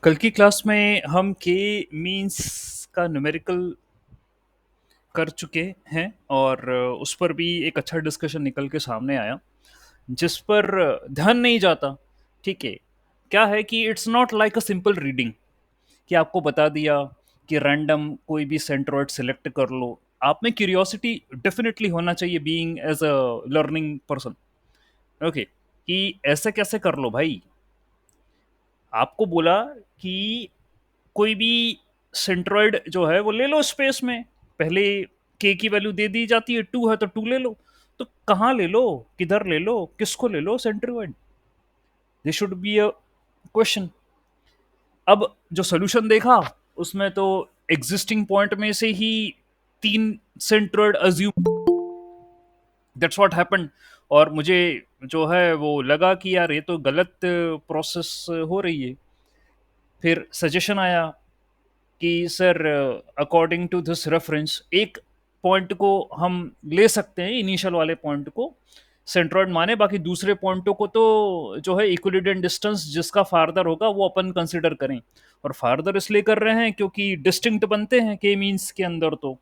कल की क्लास में हम के मीन्स का न्यूमेरिकल कर चुके हैं और उस पर भी एक अच्छा डिस्कशन निकल के सामने आया जिस पर ध्यान नहीं जाता। ठीक है, क्या है कि it's not like a simple reading कि आपको बता दिया कि रैंडम कोई भी सेंट्रोइड सेलेक्ट कर लो। आप में क्यूरियोसिटी डेफिनेटली होना चाहिए being as a learning person. Okay, कि ऐसे कैसे कर लो भाई। आपको बोला कि कोई भी सेंट्रॉइड जो है वो ले लो स्पेस में। पहले के की वैल्यू दे दी जाती है, टू है तो टू ले लो। तो कहाँ ले लो, किधर ले लो, किसको ले लो centroid? This should be a question. अब जो सोल्यूशन देखा उसमें तो एग्जिस्टिंग पॉइंट में से ही तीन centroid assume, that's what happened. और मुझे जो है वो लगा कि यार ये तो गलत प्रोसेस हो रही है। फिर सजेशन आया कि sir according to this reference एक पॉइंट को हम ले सकते हैं, इनिशियल वाले पॉइंट को सेंट्रॉइड माने, बाकी दूसरे पॉइंटों को तो जो है इक्विलिडियंट डिस्टेंस जिसका फार्दर होगा वो अपन कंसिडर करें। और फार्दर इसलिए कर रहे हैं क्योंकि डिस्टिंक्ट बनते हैं के मीन्स के अंदर तो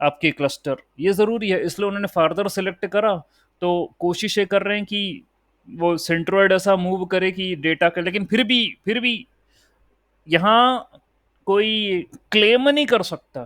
आपके क्लस्टर, ये ज़रूरी है, इसलिए उन्होंने फार्दर सेलेक्ट करा। तो कोशिश ये कर रहे हैं कि वो सेंट्रॉइड ऐसा मूव करे कि डेटा का, लेकिन फिर भी यहाँ कोई क्लेम नहीं कर सकता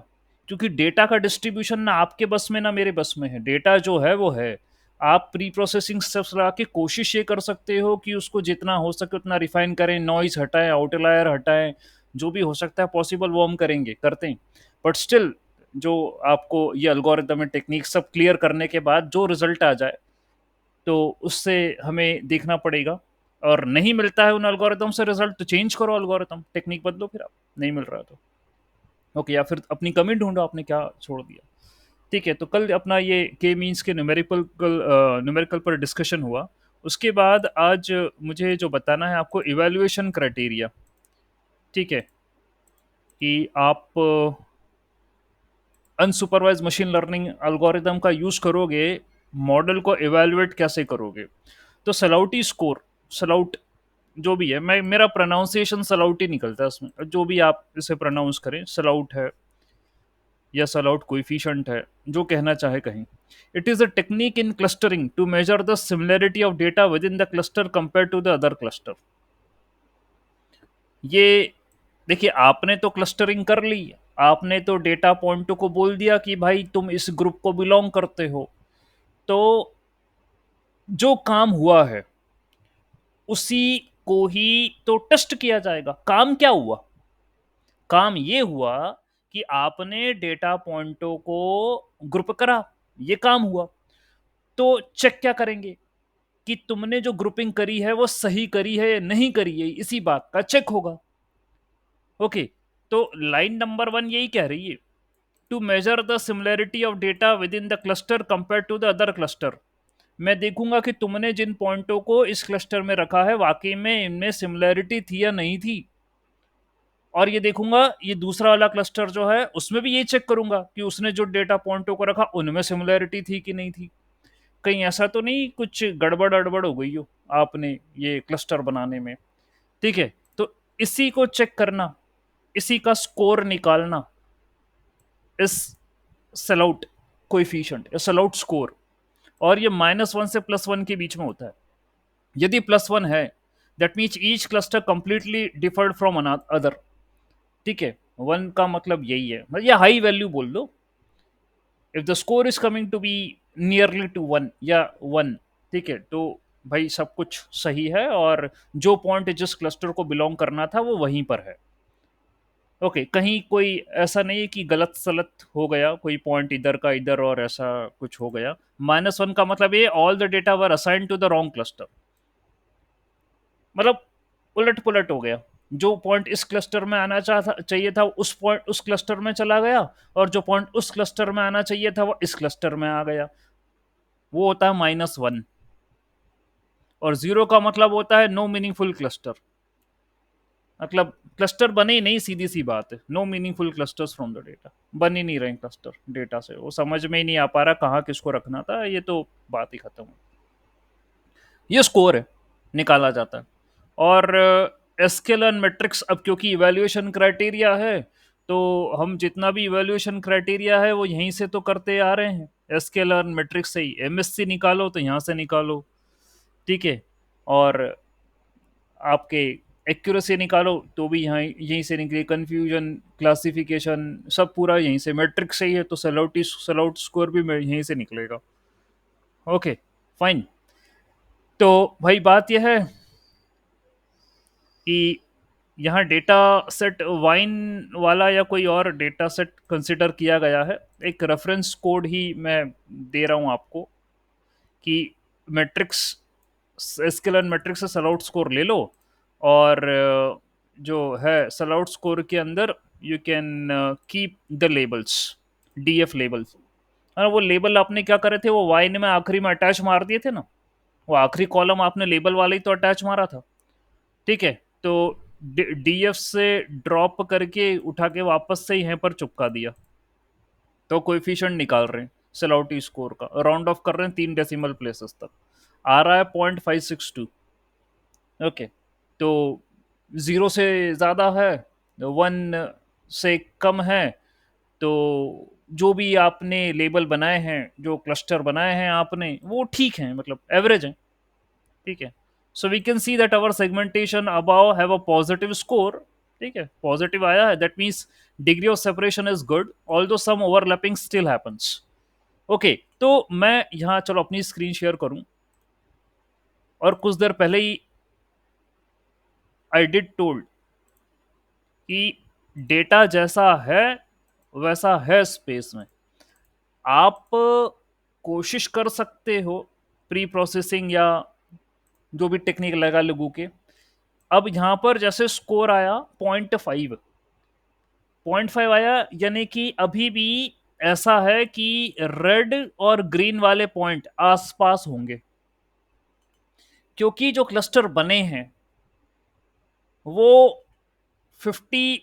क्योंकि डेटा का डिस्ट्रीब्यूशन ना आपके बस में ना मेरे बस में है। डेटा जो है वो है। आप प्री प्रोसेसिंग स्टेप्स लगा के कोशिश ये कर सकते हो कि उसको जितना हो सके उतना रिफाइन करें, नॉइज हटाएं, आउटलायर हटाएं, जो भी हो सकता है पॉसिबल वो हम करेंगे, करते हैं। बट स्टिल जो आपको ये एल्गोरिदम टेक्निक सब क्लियर करने के बाद जो रिजल्ट आ जाए तो उससे हमें देखना पड़ेगा। और नहीं मिलता है उन एल्गोरिदम से रिजल्ट तो चेंज करो, एल्गोरिदम टेक्निक बदलो, फिर आप नहीं मिल रहा तो ओके, या फिर अपनी कमी ढूंढो आपने क्या छोड़ दिया। ठीक है, तो कल अपना ये के मीन्स के न्यूमेरिकल पर डिस्कशन हुआ। उसके बाद आज मुझे जो बताना है आपको इवेल्युएशन क्राइटेरिया। ठीक है, कि आप अनसुपरवाइज मशीन लर्निंग एल्गोरिदम का यूज करोगे, मॉडल को इवेल्युएट कैसे करोगे। तो सलाउटी स्कोर, सलाउट जो भी है, मैं मेरा प्रोनाउंसिएशन सलाउट ही निकलता है उसमें, जो भी आप इसे प्रोनाउंस करें, सलाउट है या सलाउट कोइफिशिएंट है, जो कहना चाहे कहीं। It is a technique in clustering to measure the similarity of data within the cluster compare to the other cluster. ये देखिए, आपने तो क्लस्टरिंग कर ली, आपने तो डेटा पॉइंटों को बोल दिया कि भाई तुम इस ग्रुप को बिलोंग करते हो। तो जो काम हुआ है उसी को ही तो टेस्ट किया जाएगा। काम क्या हुआ? काम ये हुआ कि आपने डेटा पॉइंटों को ग्रुप करा, ये काम हुआ। तो चेक क्या करेंगे कि तुमने जो ग्रुपिंग करी है वो सही करी है या नहीं करी है, इसी बात का चेक होगा। ओके, तो लाइन नंबर वन यही कह रही है, to measure the similarity of data within the cluster compare to the other cluster. मैं देखूंगा कि तुमने जिन पॉइंटों को इस क्लस्टर में रखा है वाकई में इनमें सिमिलरिटी थी या नहीं थी। और ये देखूंगा ये दूसरा वाला क्लस्टर जो है उसमें भी ये चेक करूंगा कि उसने जो डेटा पॉइंटों को रखा उनमें सिमिलरिटी थी कि नहीं थी। कहीं ऐसा तो नहीं कुछ गड़बड़ अड़बड़ हो गई हो आपने ये क्लस्टर बनाने में। ठीक है, तो इसी को चेक करना, इसी का स्कोर निकालना इस सलाउट कोएफिशिएंट या सलाउट स्कोर। और ये -1 से +1 के बीच में होता है। यदि +1 है that means each cluster completely deferred from other. ठीक है, 1 का मतलब यही है, मतलब या हाई वैल्यू बोल दो। If the score is coming to be nearly to 1 या 1, ठीक है, तो भाई सब कुछ सही है और जो पॉइंट जिस क्लस्टर को बिलोंग करना था वो वहीं पर है। ओके, कहीं कोई ऐसा नहीं है कि गलत सलत हो गया, कोई पॉइंट इधर का इधर और ऐसा कुछ हो गया। -1 का मतलब ये all the data were assign to the wrong cluster, मतलब उलट पुलट हो गया। जो पॉइंट इस क्लस्टर में आना चाहता चाहिए था उस पॉइंट उस क्लस्टर में चला गया, और जो पॉइंट उस क्लस्टर में आना चाहिए था वो इस क्लस्टर में आ गया। वो होता है -1। और 0 का मतलब होता है नो मीनिंगफुल क्लस्टर, मतलब क्लस्टर बने ही नहीं, सीधी सी बात है। No meaningful clusters from the data, बन ही नहीं रहे क्लस्टर डेटा से, वो समझ में ही नहीं आ पा रहा कहाँ किसको रखना था, ये तो बात ही खत्म हो। ये स्कोर है, निकाला जाता है। और एस्केलन मैट्रिक्स, अब क्योंकि इवैल्यूएशन क्राइटेरिया है तो हम जितना भी इवैल्यूएशन क्राइटेरिया है वो यहीं से तो करते आ रहे हैं, एस्केलन मैट्रिक्स से ही। एमएससी निकालो तो यहाँ से निकालो, ठीक है, और आपके एक्यूरेसी निकालो तो भी यहाँ यहीं से निकले, कंफ्यूजन, क्लासिफिकेशन, सब पूरा यहीं से मैट्रिक्स से ही है, तो सलौट स्कोर भी यहीं से निकलेगा। Okay, fine. तो भाई बात यह है कि यहाँ डेटा सेट वाइन वाला या कोई और डेटा सेट कंसिडर किया गया है। एक रेफरेंस कोड ही मैं दे रहा हूँ आपको कि मैट्रिक्स, स्केलर मैट्रिक्स से सलआउट स्कोर ले लो, और जो है सलआउट स्कोर के अंदर you can keep the labels, DF labels. वो लेबल आपने क्या करे थे, वो वाइन में आखिरी में अटैच मार दिए थे ना, वो आखिरी कॉलम आपने लेबल वाला ही तो अटैच मारा था, ठीक है। तो डीएफ से ड्रॉप करके उठा के वापस से यहाँ पर चिपका दिया, तो कोएफिशिएंट निकाल रहे हैं सेलौटी स्कोर का, राउंड ऑफ कर रहे हैं 3 डेसिमल प्लेसेस तक, आ रहा है 0.562। ओके, तो 0 से ज़्यादा है, 1 से कम है, तो जो भी आपने लेबल बनाए हैं, जो क्लस्टर बनाए हैं आपने, वो ठीक है, मतलब एवरेज है, ठीक है। So we can see that our segmentation above have a positive score, ठीक है, पॉजिटिव आया है, that means degree of separation is good, although some overlapping still happens. Okay, तो मैं यहाँ चलो अपनी स्क्रीन शेयर करूं, और कुछ देर पहले ही आई डिड टोल्ड कि डेटा जैसा है वैसा है स्पेस में। आप कोशिश कर सकते हो प्री प्रोसेसिंग या जो भी टेक्निक लगा लोगों के। अब यहां पर जैसे स्कोर आया 0.5, 0.5 आया, यानी कि अभी भी ऐसा है कि रेड और ग्रीन वाले पॉइंट आसपास होंगे, क्योंकि जो क्लस्टर बने हैं वो 50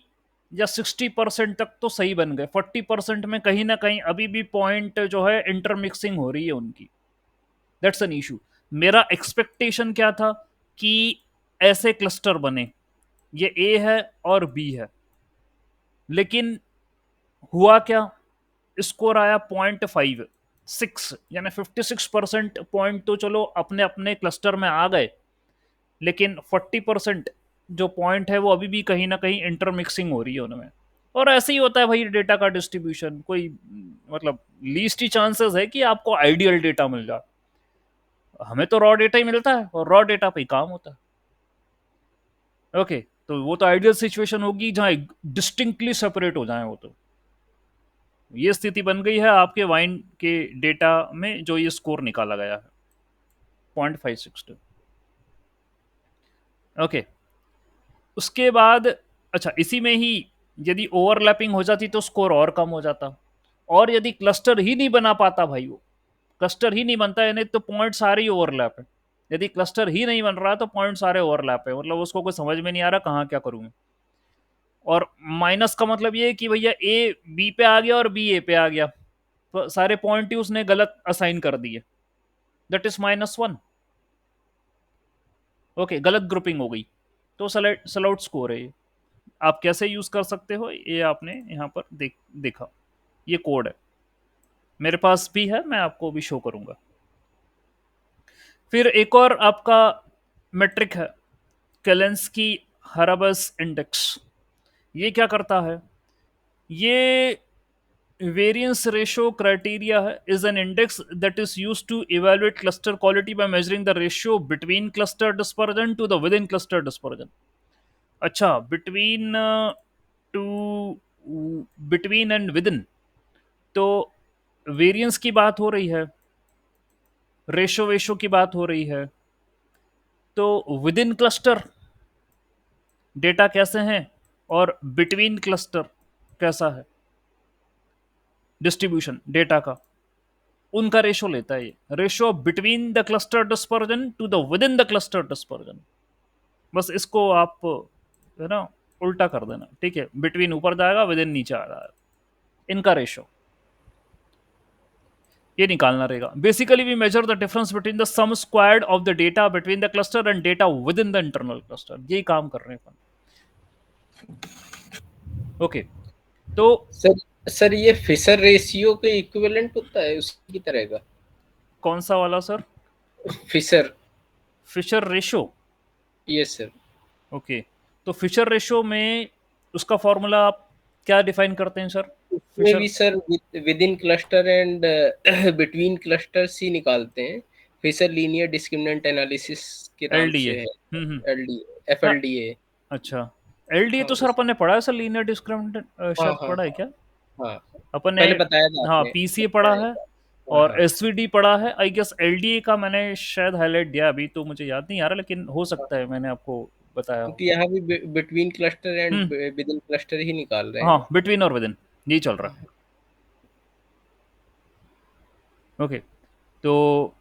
या 60% तक तो सही बन गए, 40% में कहीं ना कहीं अभी भी पॉइंट जो है इंटरमिक्सिंग हो रही है उनकी, दैट्स एन इशू। मेरा एक्सपेक्टेशन क्या था कि ऐसे क्लस्टर बने, ये ए है और बी है, लेकिन हुआ क्या, स्कोर आया 0.56, यानी 56% पॉइंट तो चलो अपने अपने क्लस्टर में आ गए, लेकिन 40% जो पॉइंट है वो अभी भी कहीं ना कहीं इंटरमिक्सिंग हो रही है उनमें। और ऐसे ही होता है भाई डेटा का डिस्ट्रीब्यूशन, कोई मतलब लीस्ट ही चांसेस है कि आपको आइडियल डेटा मिल जाए। हमें तो रॉ डेटा ही मिलता है और रॉ डेटा पे ही काम होता है। ओके, तो वो तो आइडियल सिचुएशन होगी जहां डिस्टिंक्टली सेपरेट हो जाए वो, तो ये स्थिति बन गई है आपके वाइन के डेटा में जो ये स्कोर निकाला गया है 0.562। ओके, उसके बाद अच्छा, इसी में ही यदि ओवरलैपिंग हो जाती तो स्कोर और कम हो जाता, और यदि क्लस्टर ही नहीं बना पाता भाई, वो क्लस्टर ही नहीं बनता, यानी तो पॉइंट सारे ही ओवरलैप है। यदि क्लस्टर ही नहीं बन रहा तो पॉइंट सारे ओवरलैप है, मतलब उसको कोई समझ में नहीं आ रहा कहाँ क्या करूँ। और माइनस का मतलब ये है कि भैया ए बी पे आ गया और बी ए पे आ गया, तो सारे पॉइंट ही उसने गलत असाइन कर दिए, दैट इज -1। ओके, गलत ग्रुपिंग हो गई, तो सलआउट स्कोर है ये। आप कैसे यूज कर सकते हो ये आपने यहाँ पर देखा, ये कोड है मेरे पास भी है, मैं आपको भी शो करूंगा। फिर एक और आपका मेट्रिक है, केलेंस्की हराबस इंडेक्स। ये क्या करता है, ये वेरिएंस रेशियो क्राइटेरिया है, is an index that is used to evaluate cluster quality by measuring the ratio between cluster dispersion to the within cluster dispersion. अच्छा, between two, between and within, तो variance की बात हो रही है, ratio वेशो की बात हो रही है, तो विद इन क्लस्टर डेटा कैसे हैं और बिटवीन क्लस्टर कैसा है डिस्ट्रीब्यूशन डेटा का, उनका रेशो लेता है ये, ratio between the cluster dispersion to the within the cluster dispersion. बस इसको आप है ना उल्टा कर देना, ठीक है, बिटवीन ऊपर जाएगा, विद इन नीचे आ रहा है, इनका रेशो। ये निकालना रहेगा। Basically we measure the difference between the sum squared of the data between the cluster and data within the internal cluster, यही काम कर रहे हैं अपन। ओके, तो सर सर ये फिशर रेशियो के इक्विवेलेंट होता है उसी की तरह का? कौन सा वाला sir? Fisher. Fisher ratio. Yes sir. Okay, तो फिशर रेशो में उसका फॉर्मूला आप क्या डिफाइन करते हैं सर? उसमें फिशर भी sir within cluster and between clusters ही निकालते हैं। फिशर लीनियर डिस्क्रिमिनेंट एनालिसिस के एल नाम डी ए। से है। हम्म। LD, FLDA. अच्छा, एल डी ए हाँ तो सर उस अपन ने पढ़ा है सर, लीनियर डिस्क्रिमिनेंट, हाँ शायद हाँ पढ़ा है हाँ क्या हाँ। अपन ने? पहले बताया था हाँ, आपने, पीसीए पढ़ा बताया है था। हाँ और हाँ एसवीडी पढ़ा है। आई गेस एलडीए का मैंने शायद हाईलाइट दिया, अभी तो मुझे याद नहीं आ रहा, लेकिन हो हाँ। सकता है मैंने आपको बताया हो। क्योंकि यहाँ भी between cluster and hmm. Within cluster ही निकाल रहे हाँ, हैं। बिटवीन और विद इन यही चल रहा हाँ। है। ओके, तो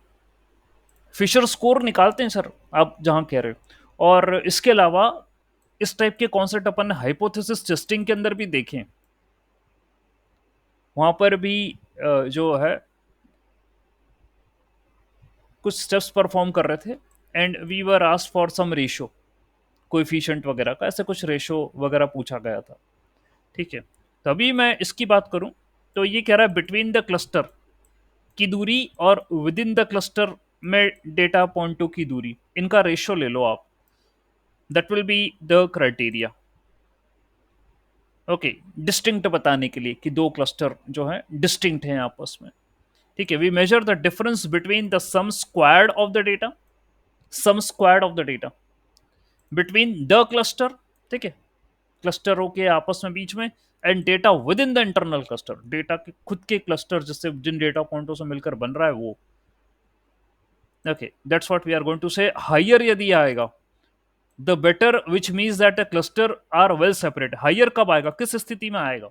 फिशर स्कोर निकालते हैं सर, आप जहाँ कह रहे हो। और इसके अलावा इस टाइप के कॉन्सेप्ट अपन ने हाइपोथेसिस टेस्टिंग के अंदर भी देखे। वहां पर भी जो है कुछ स्टेप्स परफॉर्म कर रहे थे, and we were asked for some ratio, coefficient वगैरह का, ऐसे कुछ रेशो वगैरह पूछा गया था। ठीक है, तो अभी मैं इसकी बात करूं, तो ये कह रहा है बिटवीन द क्लस्टर की दूरी और विद इन द क्लस्टर में डेटा पॉइंटों की दूरी, इनका रेशो ले लो आप, that will be the criteria. Okay, distinct बताने के लिए कि दो क्लस्टर जो है डिस्टिंक्ट हैं आपस में। ठीक है, we measure the difference between the sum squared of the data, sum squared of the data between the cluster, ठीक है, क्लस्टरों के आपस में बीच में, and data within the internal cluster, डेटा के खुद के क्लस्टर जिससे जिन डेटा पॉइंटों से मिलकर बन रहा है वो। Okay, that's what we are going to say. Higher यदि आएगा the better, which means that a cluster are well separate. Higher कब आएगा, किस स्थिति में आएगा?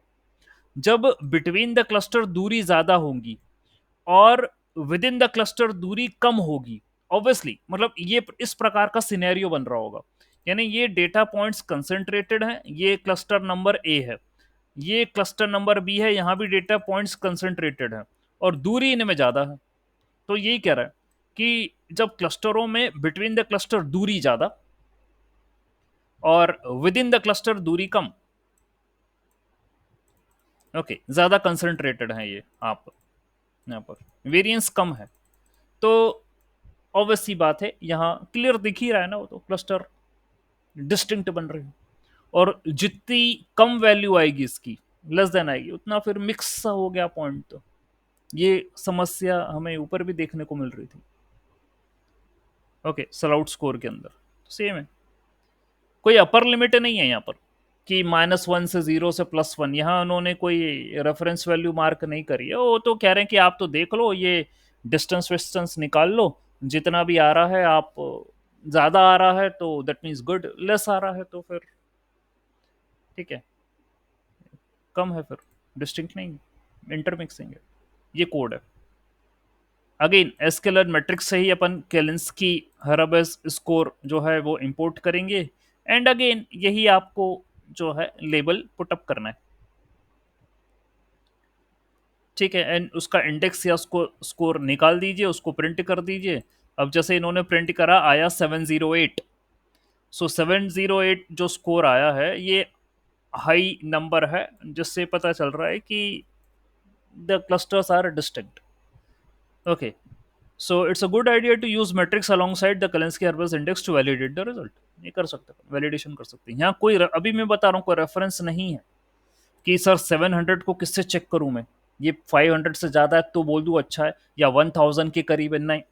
जब बिटवीन द क्लस्टर दूरी ज्यादा होगी और विद इन द क्लस्टर दूरी कम होगी। ऑब्वियसली मतलब ये इस प्रकार का सिनेरियो बन रहा होगा, यानी ये डेटा पॉइंट्स कंसेंट्रेटेड हैं, ये क्लस्टर नंबर ए है, ये क्लस्टर नंबर बी है, यहां भी डेटा पॉइंट्स कंसेंट्रेटेड है और दूरी इनमें ज्यादा है। तो यही कह रहा है कि जब क्लस्टरों में बिटवीन द क्लस्टर दूरी ज्यादा और विद इन द क्लस्टर दूरी कम, ओके, ज्यादा कंसेंट्रेटेड है ये आप, यहाँ पर वेरिएंस कम है, तो ऑब्वियस सी बात है, यहाँ क्लियर दिख ही रहा है ना, वो तो क्लस्टर डिस्टिंक्ट बन रहे हैं। और जितनी कम वैल्यू आएगी इसकी, लेस देन आएगी, उतना फिर मिक्स सा हो गया पॉइंट। तो ये समस्या हमें ऊपर भी देखने को मिल रही थी। ओके, सलाउट स्कोर के अंदर सेम है, कोई अपर लिमिट नहीं है यहाँ पर कि -1 से 0 से +1। यहाँ उन्होंने कोई रेफरेंस वैल्यू मार्क नहीं करी है, वो तो कह रहे हैं कि आप तो देख लो, ये डिस्टेंस विस्टेंस निकाल लो, जितना भी आ रहा है आप, ज़्यादा आ रहा है तो दैट मीन्स गुड, लेस आ रहा है तो फिर ठीक है, कम है, फिर डिस्टिंक्ट नहीं, इंटरमिक्सिंग है, ये कोड है। अगेन एस्केलर मैट्रिक्स से ही अपन केलिंस्की हराबेस स्कोर जो है वो इंपोर्ट करेंगे, एंड अगेन यही आपको जो है लेबल पुटअप करना है। ठीक है, एंड उसका इंडेक्स या उसको स्कोर निकाल दीजिए, उसको प्रिंट कर दीजिए। अब जैसे इन्होंने प्रिंट करा, आया 708। सो 708 जो स्कोर आया है ये हाई नंबर है, जिससे पता चल रहा है कि the clusters are distinct. Okay, so it's a good idea to use metrics alongside the Kalinsky-Herbers index to validate the result। ये कर सकते हैं, वैलिडेशन कर सकते हैं। यहाँ कोई अभी मैं बता रहा हूँ कोई रेफरेंस नहीं है कि सर 700 को किससे चेक करूँ मैं, ये 500 से ज़्यादा है तो बोल दूँ अच्छा है, या 1000 के करीब है, नहीं,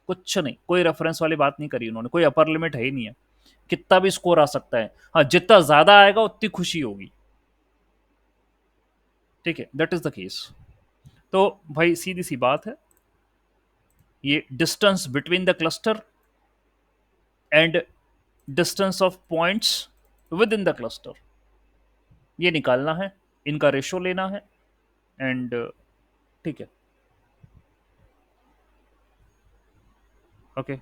कुछ नहीं, कोई रेफरेंस वाली बात नहीं करी उन्होंने, कोई अपर लिमिट है ही नहीं है, कितना भी स्कोर आ सकता है। हाँ, जितना ज़्यादा आएगा उतनी खुशी होगी। ठीक है, दैट इज द केस। तो भाई सीधी सी बात है, ये distance between the cluster and distance of points with in the cluster, ये निकालना है, इनका रेशो लेना है, एंड ठीक है, ओके,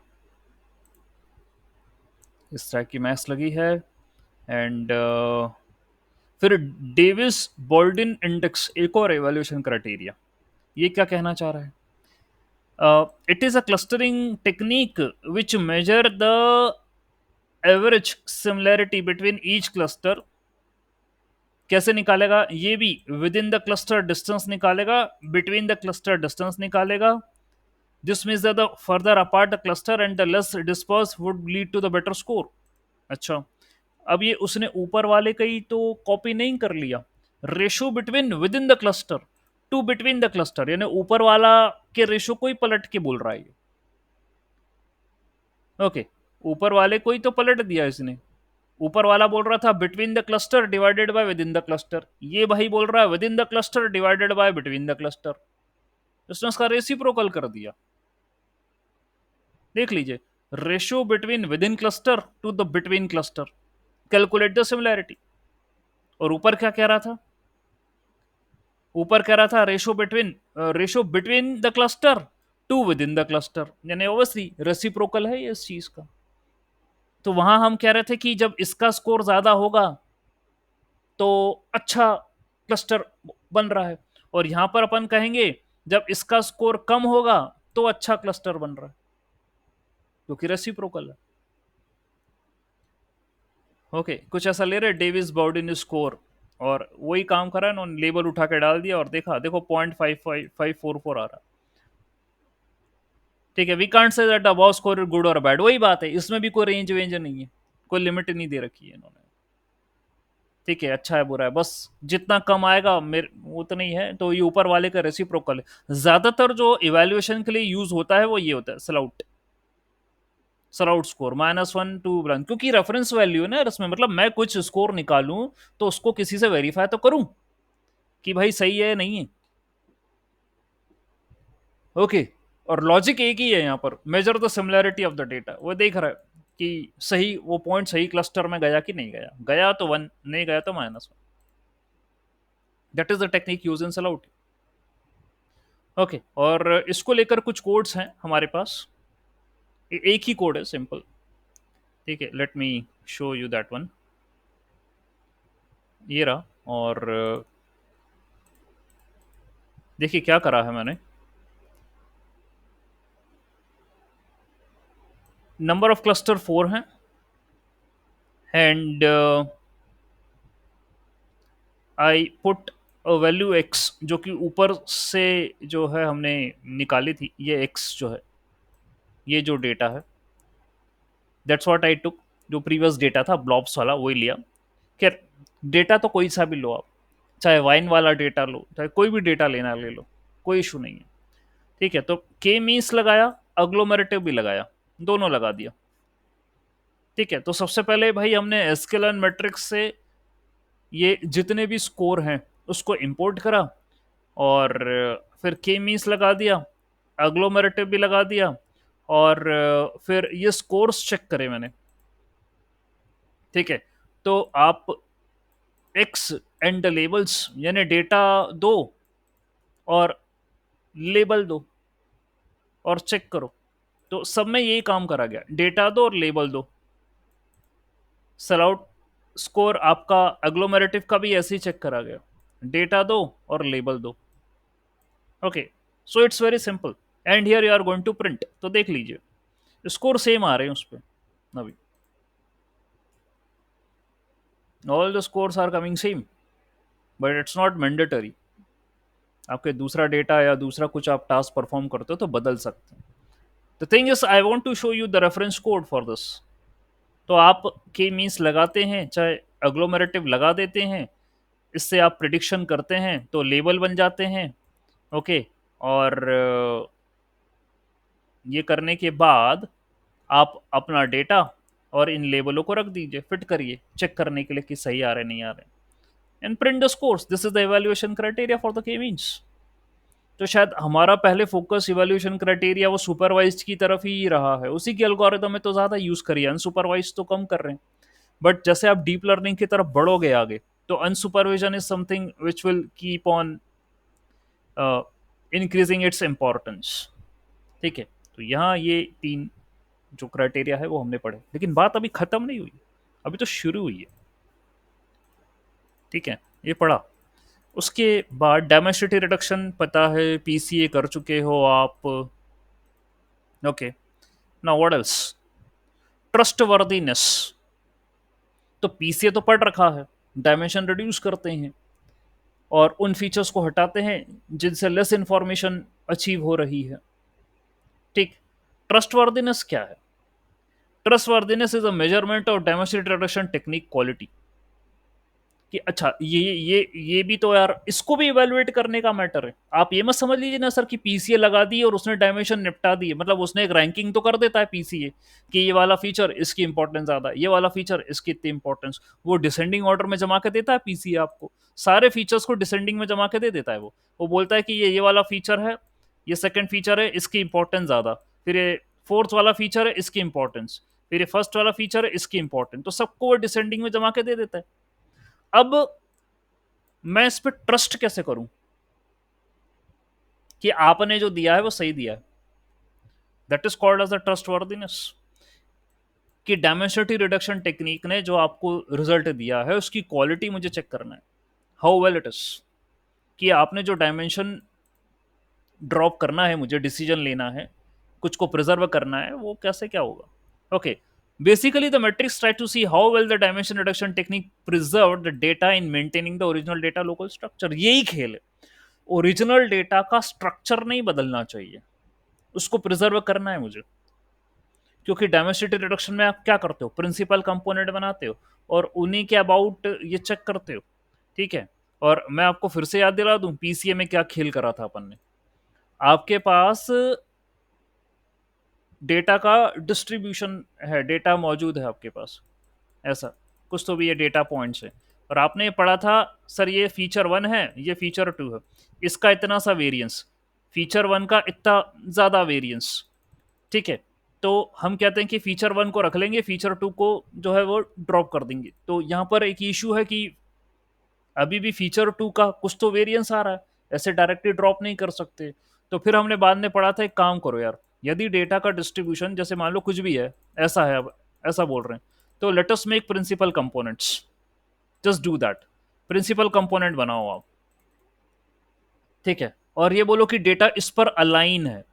इस तरह की मैथ्स लगी है। एंड फिर डेविस बोल्डिन इंडेक्स, एक और एवोल्यूशन क्राइटेरिया, ये क्या कहना चाह रहा है? It is a clustering technique which measure the average similarity between each cluster. कैसे निकालेगा ये भी, within the cluster distance निकालेगा, बिटवीन द क्लस्टर डिस्टेंस निकालेगा। This means that the further apart the cluster and the less disperse would lead to the better score. अच्छा, अब ये उसने ऊपर वाले का ही तो कॉपी नहीं कर लिया, ratio between within the cluster to between the cluster, यानी ऊपर वाला के रेशो को ही पलट के बोल रहा है ये। ओके, ऊपर वाले को ही तो पलट दिया इसने। ऊपर वाला बोल रहा था between the cluster divided by within the cluster, ये भाई बोल रहा है within the cluster divided by between the cluster. उसने उसका रेसिप्रोकल कर दिया। देख लीजिए, ratio between within cluster to the between cluster, calculate the similarity. और ऊपर क्या कह रहा था, ऊपर कह रहा था ratio between the cluster to within the cluster, यानी ओबियसली रेसिप्रोकल है ये इस चीज का। तो वहां हम कह रहे थे कि जब इसका स्कोर ज्यादा होगा तो अच्छा क्लस्टर बन रहा है, और यहां पर अपन कहेंगे जब इसका स्कोर कम होगा तो अच्छा क्लस्टर बन रहा है, क्योंकि रेसिप्रोकल है। ओके, कुछ ऐसा ले रहे डेविस बाउडिन स्कोर, और वही काम करा है उन्होंने, लेबल उठा के डाल दिया और देखा, देखो 0.5544 आ रहा है। ठीक है, we can't say that above score is good और बैड, वही बात है, इसमें भी कोई रेंज वेंज नहीं है, कोई लिमिट नहीं दे रखी है इन्होंने। ठीक है, अच्छा है बुरा है, बस जितना कम आएगा मेरे उतना ही है, तो ये ऊपर वाले का रेसिप्रोकल है। ज्यादातर जो इवेल्युएशन के लिए यूज होता है वो ये होता है सलाउट, सराउट स्कोर -1 to 1, क्योंकि रेफरेंस वैल्यू है ना इसमें, मतलब मैं कुछ स्कोर निकालूं तो उसको किसी से वेरीफाई तो करूं कि भाई सही है नहीं है। ओके, और लॉजिक एक ही है यहाँ पर, measure the similarity of the data, वो देख रहा है कि सही वो पॉइंट सही क्लस्टर में गया कि नहीं गया, गया तो 1, नहीं गया तो -1। That is the technique use in silhouette. Okay, और इसको लेकर कुछ कोड्स हैं हमारे पास, एक ही कोड है सिंपल। ठीक है, let me show you that one. ये रहा, और देखिए क्या करा है मैंने। नंबर ऑफ क्लस्टर 4 हैं, and I put value x, जो कि ऊपर से जो है हमने निकाली थी, ये x जो है, ये जो डेटा है, दैट्स व्हाट आई टुक। जो प्रीवियस डेटा था ब्लॉब्स वाला वही लिया। खैर, डेटा तो कोई सा भी लो आप, चाहे वाइन वाला डेटा लो, चाहे कोई भी डेटा लेना ले लो, कोई इशू नहीं है। ठीक है, तो के मीन्स लगाया, अग्लोमेरेटिव भी लगाया, दोनों लगा दिया। ठीक है, तो सबसे पहले भाई हमने एस्केलन मैट्रिक्स से ये जितने भी स्कोर हैं उसको इंपोर्ट करा, और फिर के मीन्स लगा दिया, अग्लोमेरेटिव भी लगा दिया, और फिर ये स्कोर्स चेक करे मैंने। ठीक है, तो आप एक्स एंड लेबल्स, यानी डेटा दो और लेबल दो और चेक करो, तो सब में यही काम करा गया, डेटा दो और लेबल दो। सलाउट स्कोर आपका एग्लोमेरेटिव का भी ऐसे ही चेक करा गया, डेटा दो और लेबल दो। Okay, so it's very simple, and here you are going to print, तो देख लीजिए स्कोर सेम आ रहे हैं उस पर अभी, all the scores are coming same, but it's not mandatory. आपके दूसरा डेटा या दूसरा कुछ आप टास्क परफॉर्म करते हो तो बदल सकते हैं। The thing is I want to show you the reference code for this. तो आप के मीन्स लगाते हैं, चाहे अग्लोमेरेटिव लगा देते हैं, इससे आप प्रिडिक्शन करते हैं तो लेबल बन जाते हैं। ओके, और ये करने के बाद आप अपना डेटा और इन लेबलों को रख दीजिए, फिट करिए चेक करने के लिए कि सही आ रहे नहीं आ रहे, and print the scores. This is the evaluation criteria for the के मीन्स। तो शायद हमारा पहले फोकस इवैल्यूएशन क्राइटेरिया वो सुपरवाइज्ड की तरफ ही रहा है, उसी की एल्गोरिथम में तो ज़्यादा यूज़ करिए, अनसुपरवाइज्ड तो कम कर रहे हैं। बट जैसे आप डीप लर्निंग की तरफ बढ़ोगे आगे, तो unsupervision is something which will keep on increasing its importance. ठीक है, तो यहाँ ये 3 जो क्राइटेरिया है वो हमने पढ़े, लेकिन बात अभी खत्म नहीं हुई, अभी तो शुरू हुई है। ठीक है, ये पढ़ा, उसके बाद डेमोस्ट्रेटिव रिडक्शन पता है, पीसीए कर चुके हो आप, okay, now what else? Trustworthiness. तो पीसीए तो पढ़ रखा है, डायमेंशन रिड्यूस करते हैं और उन फीचर्स को हटाते हैं जिनसे लेस इंफॉर्मेशन अचीव हो रही है। ठीक। ट्रस्टवर्दीनेस क्या है? Trustworthiness is a measurement of dimension reduction technique quality. कि अच्छा ये भी तो यार, इसको भी इवेलुएट करने का मैटर है। आप ये मत समझ लीजिए ना सर कि पीसीए लगा दी और उसने डायमेंशन निपटा दी, मतलब उसने एक रैंकिंग तो कर देता है पीसीए कि ये वाला फीचर इसकी इंपॉर्टेंस ज्यादा, ये वाला फीचर इसकी इतनी इंपॉर्टेंस। वो डिसेंडिंग ऑर्डर में जमा के देता है पीसीए आपको, सारे फीचर्स को डिसेंडिंग में जमा के दे देता है। वो बोलता है कि ये वाला फीचर है, ये सेकंड फीचर है, इसकी इंपॉर्टेंस ज्यादा, फिर ये फोर्थ वाला फीचर है, इसकी इंपॉर्टेंस, फिर ये फर्स्ट वाला फीचर है, इसकी इंपॉर्टेंस, तो सबको वो डिसेंडिंग में जमा के दे देता है। अब मैं इस पर ट्रस्ट कैसे करूं कि आपने जो दिया है वो सही दिया है? That is called as the trustworthiness. कि डायमेंसिटी रिडक्शन टेक्निक ने जो आपको रिजल्ट दिया है उसकी क्वालिटी मुझे चेक करना है, हाउ वेल इट इज। कि आपने जो डायमेंशन ड्रॉप करना है, मुझे डिसीजन लेना है, कुछ को प्रिजर्व करना है, वो कैसे क्या होगा? Okay, basically the metrics try to see how well the dimension reduction technique preserve the data in maintaining the original data local structure. यही खेल है, ओरिजिनल डेटा का स्ट्रक्चर नहीं बदलना चाहिए, उसको प्रिजर्व करना है मुझे। क्योंकि डायमेंसिटी रिडक्शन में आप क्या करते हो, प्रिंसिपल कंपोनेंट बनाते हो और उन्हीं के अबाउट ये चेक करते हो। ठीक है। और मैं आपको फिर से याद दिला दूं पीसीए में क्या खेल करा था अपन ने। आपके पास डेटा का डिस्ट्रीब्यूशन है, डेटा मौजूद है आपके पास, ऐसा कुछ तो भी ये डेटा पॉइंट्स है, और आपने पढ़ा था सर ये फीचर वन है, ये फीचर टू है, इसका इतना सा वेरिएंस, फीचर वन का इतना ज़्यादा वेरिएंस। ठीक है। तो हम कहते हैं कि फीचर वन को रख लेंगे, फीचर टू को जो है वो ड्रॉप कर देंगे। तो यहाँ पर एक इशू है कि अभी भी फीचर टू का कुछ तो वेरिएंस आ रहा है, ऐसे डायरेक्टली ड्रॉप नहीं कर सकते। तो फिर हमने बाद में पढ़ा था एक काम करो यार, यदि डेटा का डिस्ट्रीब्यूशन जैसे मान लो कुछ भी है, ऐसा है, अब ऐसा बोल रहे हैं, तो let us make principal components, just do that. Principal component बनाओ आप। ठीक है। और ये बोलो कि डेटा इस पर अलाइन है।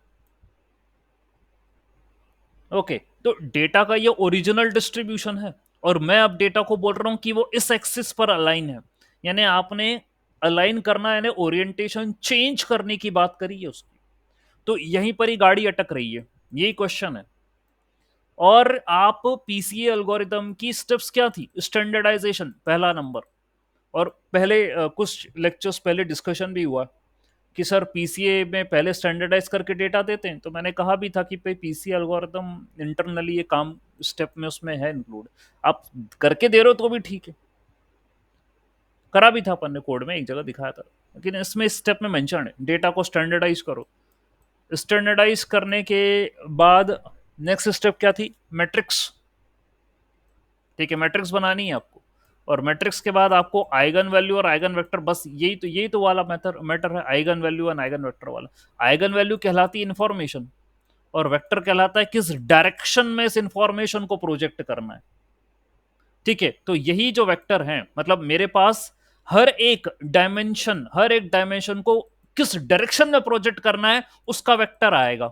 ओके। तो डेटा का ये ओरिजिनल डिस्ट्रीब्यूशन है और मैं अब डेटा को बोल रहा हूं कि वो इस एक्सिस पर अलाइन है। यानी आपने अलाइन करना, यानी ओरिएंटेशन चेंज करने की बात करी है उसकी। तो यहीं पर ही गाड़ी अटक रही है, यही क्वेश्चन है। और आप पीसीए एल्गोरिदम की स्टेप्स क्या थी? स्टैंडर्डाइजेशन पहला नंबर। और पहले कुछ लेक्चर्स पहले डिस्कशन भी हुआ कि सर पीसीए में पहले स्टैंडर्डाइज करके डेटा देते हैं, तो मैंने कहा भी था कि भाई पीसीए एल्गोरिदम इंटरनली ये काम स्टेप में उसमें है इंक्लूड, आप करके दे रहे हो तो भी ठीक है, करा भी था अपन ने, कोड में एक जगह दिखाया था। लेकिन इसमें स्टेप में मेंशन है डेटा को स्टैंडर्डाइज करो। स्टैंडर्डाइज करने के बाद नेक्स्ट स्टेप क्या थी? मैट्रिक्स। ठीक है, मैट्रिक्स बनानी है आपको। और मैट्रिक्स के बाद आपको आइगन वैल्यू और आइगन वेक्टर, बस यही तो वाला मैटर है, आइगन वैल्यू और आइगन वेक्टर वाला। आइगन वैल्यू कहलाती है इंफॉर्मेशन और वेक्टर कहलाता है किस डायरेक्शन में इस इंफॉर्मेशन को प्रोजेक्ट करना है। ठीक है। तो यही जो वेक्टर है, मतलब मेरे पास हर एक डायमेंशन को किस डायरेक्शन में प्रोजेक्ट करना है उसका वेक्टर आएगा।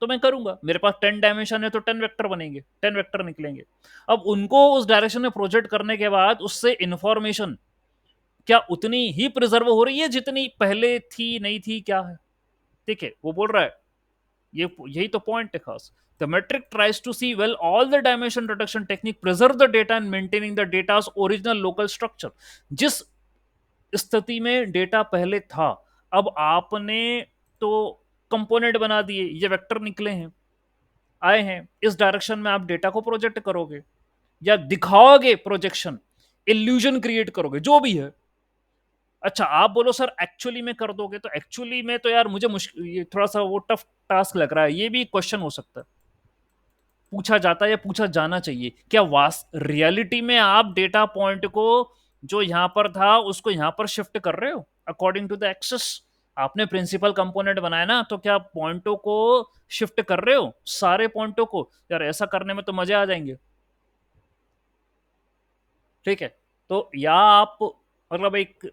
तो मैं करूंगा, मेरे पास 10 डायमेंशन है तो 10 वेक्टर बनेंगे, 10 वेक्टर निकलेंगे। अब उनको उस डायरेक्शन में प्रोजेक्ट करने के बाद उससे इंफॉर्मेशन क्या उतनी ही प्रिजर्व हो रही है जितनी पहले थी, नहीं थी, क्या है? ठीक है। वो बोल रहा है, यही तो पॉइंट है खास। The metric tries to see well all the dimension reduction technique preserve the data and maintaining the data's original local structure। जिस स्थिति में डेटा पहले था, अब आपने तो कंपोनेंट बना दिए, ये वेक्टर निकले हैं, आए हैं, इस डायरेक्शन में आप डेटा को प्रोजेक्ट करोगे या दिखाओगे, प्रोजेक्शन, इल्यूजन क्रिएट करोगे, जो भी है। अच्छा, आप बोलो सर एक्चुअली में कर दोगे, तो एक्चुअली में तो यार मुझे मुश्किल, ये थोड़ा सा वो टफ टास्क लग रहा है। ये भी क्वेश्चन हो सकता है, पूछा जाता है या पूछा जाना चाहिए, क्या वास्त रियलिटी में आप डेटा पॉइंट को जो यहां पर था उसको यहां पर शिफ्ट कर रहे हो अकॉर्डिंग टू द एक्सेस? आपने प्रिंसिपल कंपोनेंट बनाया ना, तो क्या पॉइंटों को शिफ्ट कर रहे हो, सारे पॉइंटों को? यार ऐसा करने में तो मजे आ जाएंगे। ठीक है। तो या आप मतलब एक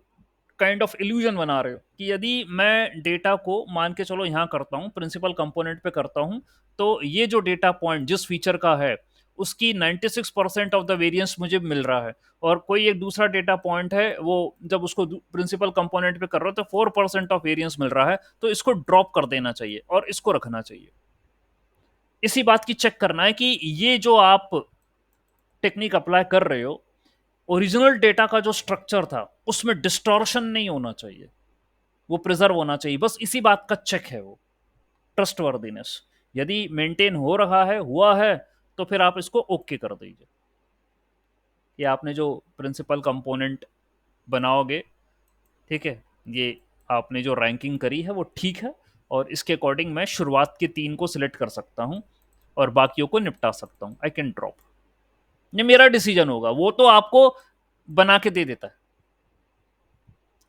काइंड ऑफ इल्यूजन बना रहे हो कि यदि मैं डेटा को मान के चलो यहाँ करता हूँ, प्रिंसिपल कंपोनेंट पे करता हूँ, तो ये जो डेटा पॉइंट जिस फीचर का है उसकी 96% ऑफ द वेरिएंस मुझे मिल रहा है, और कोई एक दूसरा डेटा पॉइंट है वो जब उसको प्रिंसिपल कंपोनेंट पे कर रहा हो तो 4% ऑफ वेरिएंस मिल रहा है, तो इसको ड्रॉप कर देना चाहिए और इसको रखना चाहिए। इसी बात की चेक करना है कि ये जो आप टेक्निक अप्लाई कर रहे हो, ओरिजिनल डेटा का जो स्ट्रक्चर था उसमें डिस्टॉर्शन नहीं होना चाहिए, वो प्रिजर्व होना चाहिए। बस इसी बात का चेक है वो ट्रस्टवर्दीनेस। यदि मेंटेन हो रहा है, हुआ है, तो फिर आप इसको ओके कर दीजिए। ये आपने जो प्रिंसिपल कंपोनेंट बनाओगे, ठीक है, ये आपने जो रैंकिंग करी है वो ठीक है, और इसके अकॉर्डिंग मैं शुरुआत के 3 को सिलेक्ट कर सकता हूँ और बाकियों को निपटा सकता हूँ। I can drop. ये मेरा डिसीजन होगा, वो तो आपको बना के दे देता है,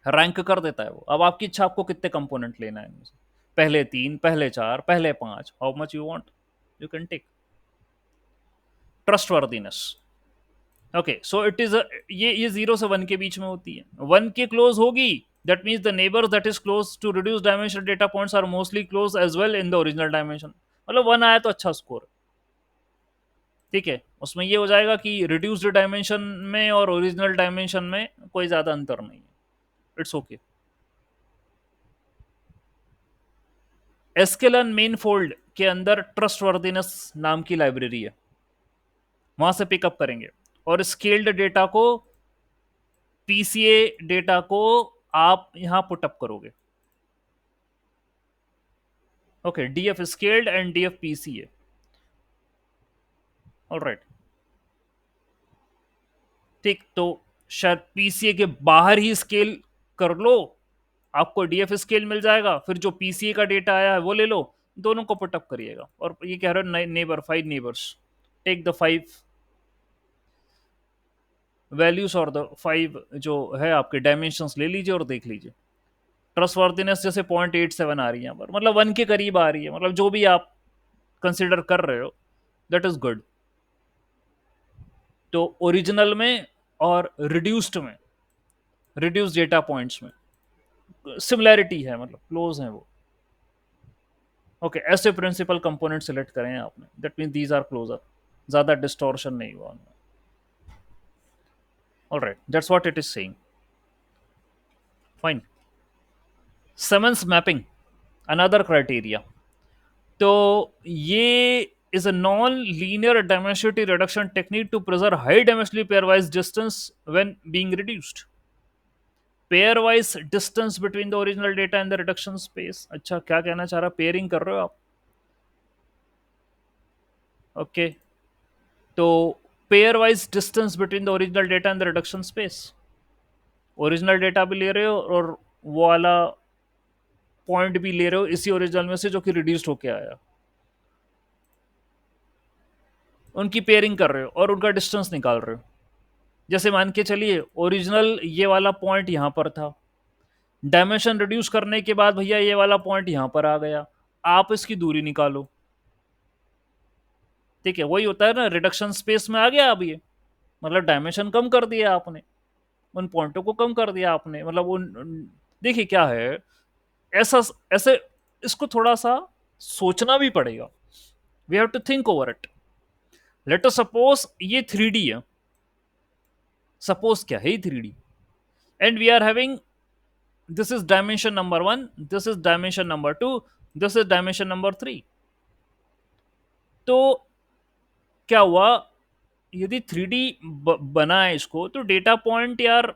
रैंक कर देता है वो। अब आपकी इच्छा, आपको कितने कंपोनेंट लेना है, पहले 3, पहले 4, पहले 5, how much you want, you can take. Trustworthiness, okay, so it is ये 0 से 1 के बीच में होती है। 1 के क्लोज होगी, that means the neighbour that is close to reduce dimension data points are mostly close as well in the original dimension. मतलब 1 आया तो अच्छा स्कोर, ठीक है। उसमें ये हो जाएगा कि रिड्यूस्ड डायमेंशन में और ओरिजिनल डायमेंशन में कोई ज्यादा अंतर नहीं है, it's okay. Sklearn main fold के अंदर ट्रस्टवर्दीनेस नाम की लाइब्रेरी है, वहां से पिकअप करेंगे, और स्केल्ड डेटा को, पीसीए डेटा को आप यहां पुटअप करोगे। Okay, DF scaled and DF PCA, alright, ठीक। तो शायद पीसीए के बाहर ही स्केल कर लो, आपको डीएफ स्केल मिल जाएगा, फिर जो पीसीए का डेटा आया है वो ले लो, दोनों को पुटअप करिएगा। और ये कह रहे हो neighbour, 5 neighbours, take the 5 values और द 5 जो है आपके डायमेंशंस ले लीजिए और देख लीजिए। ट्रस्टवर्दीनेस जैसे 0.87 आ रही है यहाँ पर, मतलब 1 के करीब आ रही है, मतलब जो भी आप कंसिडर कर रहे हो दैट इज गुड। तो ओरिजिनल में और रिड्यूस्ड में, रिड्यूस डेटा पॉइंट्स में सिमिलैरिटी है, मतलब क्लोज है वो। ओके, ऐसे प्रिंसिपल कंपोनेंट सेलेक्ट करें आपने, that mean these are closer, ज्यादा डिस्टॉर्शन नहीं हुआ उनमें। Alright, that's what it is saying, fine. Simmons mapping, another criteria. तो ये is a non-linear dimensionality reduction technique to preserve high dimensionally pairwise distance when being reduced. Pairwise distance between the original data and the reduction space. अच्छा, क्या कहना चाह रहा, pairing कर रहे हो आप, ओके। तो pair wise distance between the original data and the reduction space, original data भी ले रहे हो और वो वाला पॉइंट भी ले रहे हो इसी ओरिजिनल में से जो कि रिड्यूस्ड होके आया, उनकी पेयरिंग कर रहे हो और उनका डिस्टेंस निकाल रहे हो। जैसे मान के चलिए ओरिजिनल ये वाला पॉइंट यहां पर था, डायमेंशन रिड्यूस करने के बाद भैया ये वाला पॉइंट यहां पर आ गया, आप इसकी दूरी निकालो, ठीक है। वही होता है ना, रिडक्शन स्पेस में आ गया अब ये, मतलब डायमेंशन कम कर दिया आपने, उन पॉइंटों को कम कर दिया आपने, मतलब देखिए क्या है, ऐसा ऐसे इसको थोड़ा सा सोचना भी पड़ेगा, we have to think over it. Let us suppose ये 3D है, सपोज क्या है, 3D, and we are having, this is dimension number 1, this is dimension number 2, this is dimension number 3। तो क्या हुआ, यदि 3D बना है इसको, तो डेटा पॉइंट यार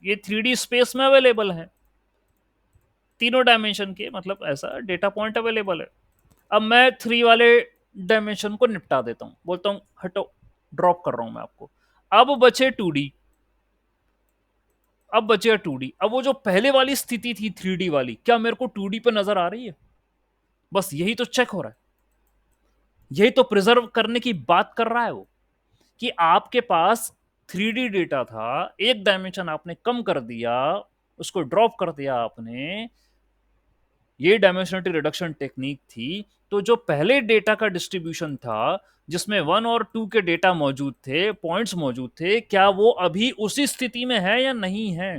ये 3D स्पेस में अवेलेबल है, तीनों डायमेंशन के, मतलब ऐसा डेटा पॉइंट अवेलेबल है। अब मैं 3 वाले डायमेंशन को निपटा देता हूं, बोलता हूं हटो, ड्रॉप कर रहा हूं मैं आपको। अब बचे 2D, अब बचे 2D। अब वो जो पहले वाली स्थिति थी 3D वाली, क्या मेरे को 2D पे नजर आ रही है? बस यही तो चेक हो रहा है, यही तो प्रिजर्व करने की बात कर रहा है वो, कि आपके पास 3D डेटा था, एक डायमेंशन आपने कम कर दिया, उसको ड्रॉप कर दिया आपने, ये डायमेंशनलिटी रिडक्शन टेक्निक थी। तो जो पहले डेटा का डिस्ट्रीब्यूशन था जिसमें 1 और 2 के डेटा मौजूद थे, पॉइंट्स मौजूद थे, क्या वो अभी उसी स्थिति में है या नहीं है?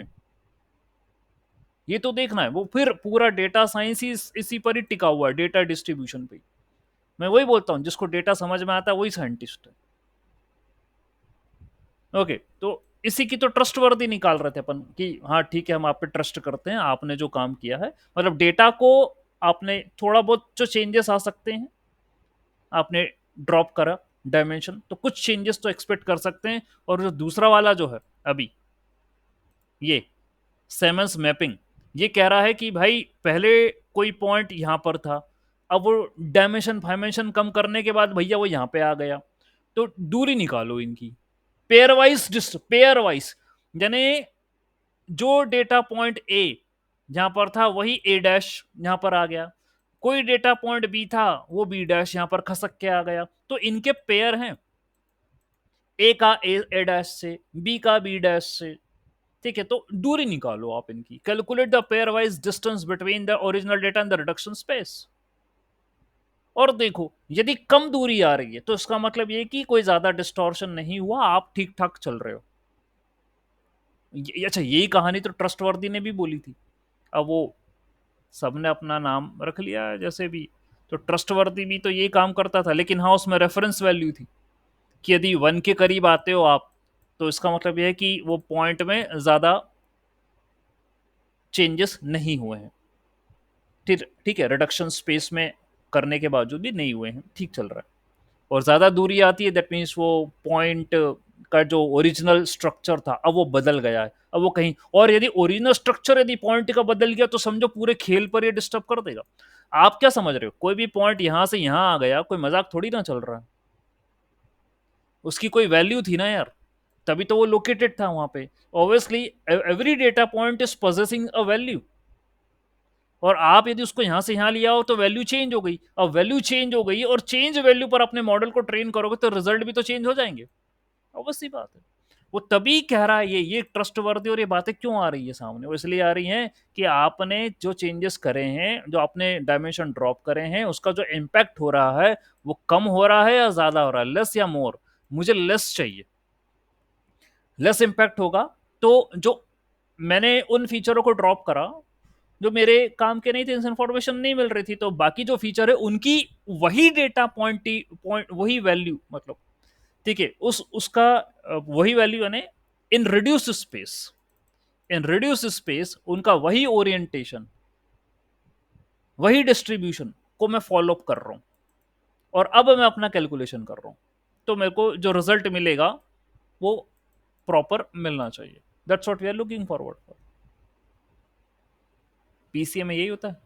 ये तो देखना है। वो फिर पूरा डेटा साइंस ही इसी पर ही टिका हुआ है, डेटा डिस्ट्रीब्यूशन पे। मैं वही बोलता हूँ, जिसको डेटा समझ में आता है वही साइंटिस्ट है। ओके, तो इसी की तो ट्रस्ट वर्दी निकाल रहे थे अपन कि हाँ ठीक है, हम आप पे ट्रस्ट करते हैं, आपने जो काम किया है, मतलब डेटा को आपने थोड़ा बहुत जो चेंजेस आ सकते हैं आपने ड्रॉप करा डायमेंशन, तो कुछ चेंजेस तो एक्सपेक्ट कर सकते हैं। और जो दूसरा वाला जो है अभी ये सेमन्स मैपिंग, ये कह रहा है कि भाई पहले कोई पॉइंट यहां पर था, अब वो डायमेंशन फाइमेंशन कम करने के बाद भैया वो यहां पे आ गया, तो दूरी निकालो इनकी पेयर वाइज, यानी जो डेटा पॉइंट ए जहां पर था वही ए डैश यहां पर आ गया, कोई डेटा पॉइंट बी था वो बी डैश यहां पर खसक के आ गया, तो इनके पेयर हैं, ए का ए डैश से, बी का बी डैश से। ठीक है, तो दूरी निकालो आप इनकी, calculate the pair wise distance between the original data and the reduction space. और देखो यदि कम दूरी आ रही है तो इसका मतलब ये कि कोई ज्यादा डिस्टॉर्शन नहीं हुआ, आप ठीक ठाक चल रहे हो। अच्छा, यही कहानी तो ट्रस्टवर्दी ने भी बोली थी। अब वो सबने अपना नाम रख लिया है जैसे भी, तो ट्रस्टवर्दी भी तो यही काम करता था, लेकिन हाँ उसमें रेफरेंस वैल्यू थी कि यदि 1 के करीब आते हो आप, तो इसका मतलब यह है कि वो पॉइंट में ज्यादा चेंजेस नहीं हुए हैं। ठीक ठीक है, रिडक्शन स्पेस में करने के बावजूद भी नहीं हुए हैं, ठीक चल रहा है। और ज्यादा दूरी आती है दैट मीन्स वो पॉइंट का जो ओरिजिनल स्ट्रक्चर था अब वो बदल गया है, अब वो कहीं और, यदि ओरिजिनल स्ट्रक्चर यदि पॉइंट का बदल गया तो समझो पूरे खेल पर ये डिस्टर्ब कर देगा। आप क्या समझ रहे हो, कोई भी पॉइंट यहां से यहां आ गया, कोई मजाक थोड़ी ना चल रहा है, उसकी कोई वैल्यू थी ना यार, तभी तो वो लोकेटेड था वहां पे। Obviously every data point is possessing a value, और आप यदि उसको यहां से यहां लिया हो तो वैल्यू चेंज हो गई, अब वैल्यू चेंज हो गई और चेंज वैल्यू पर अपने मॉडल को ट्रेन करोगे तो रिजल्ट भी तो चेंज हो जाएंगे। ऑब्वियसली बात है। वो तभी कह रहा है ये ट्रस्ट वर्दी, और ये बातें क्यों आ रही है सामने, वो इसलिए आ रही हैं कि आपने जो चेंजेस करे हैं, जो आपने डायमेंशन ड्रॉप करे हैं, उसका जो इम्पैक्ट हो रहा है वो कम हो रहा है या ज्यादा हो रहा है, लेस या मोर। मुझे लेस चाहिए, लेस इम्पैक्ट होगा। तो जो मैंने उन फीचरों को ड्रॉप करा जो मेरे काम के नहीं थे, इन्फॉर्मेशन नहीं मिल रही थी, तो बाकी जो फीचर है उनकी वही डेटा पॉइंट वही वैल्यू, मतलब ठीक है उस उसका वही वैल्यू यानी in reduce space, in reduce space उनका वही ओरिएंटेशन, वही डिस्ट्रीब्यूशन को मैं फॉलो अप कर रहा हूं, और अब मैं अपना कैलकुलेशन कर रहा हूं, तो मेरे को जो रिजल्ट मिलेगा वो प्रॉपर मिलना चाहिए। That's what we are looking forward for. PCA में यही होता है,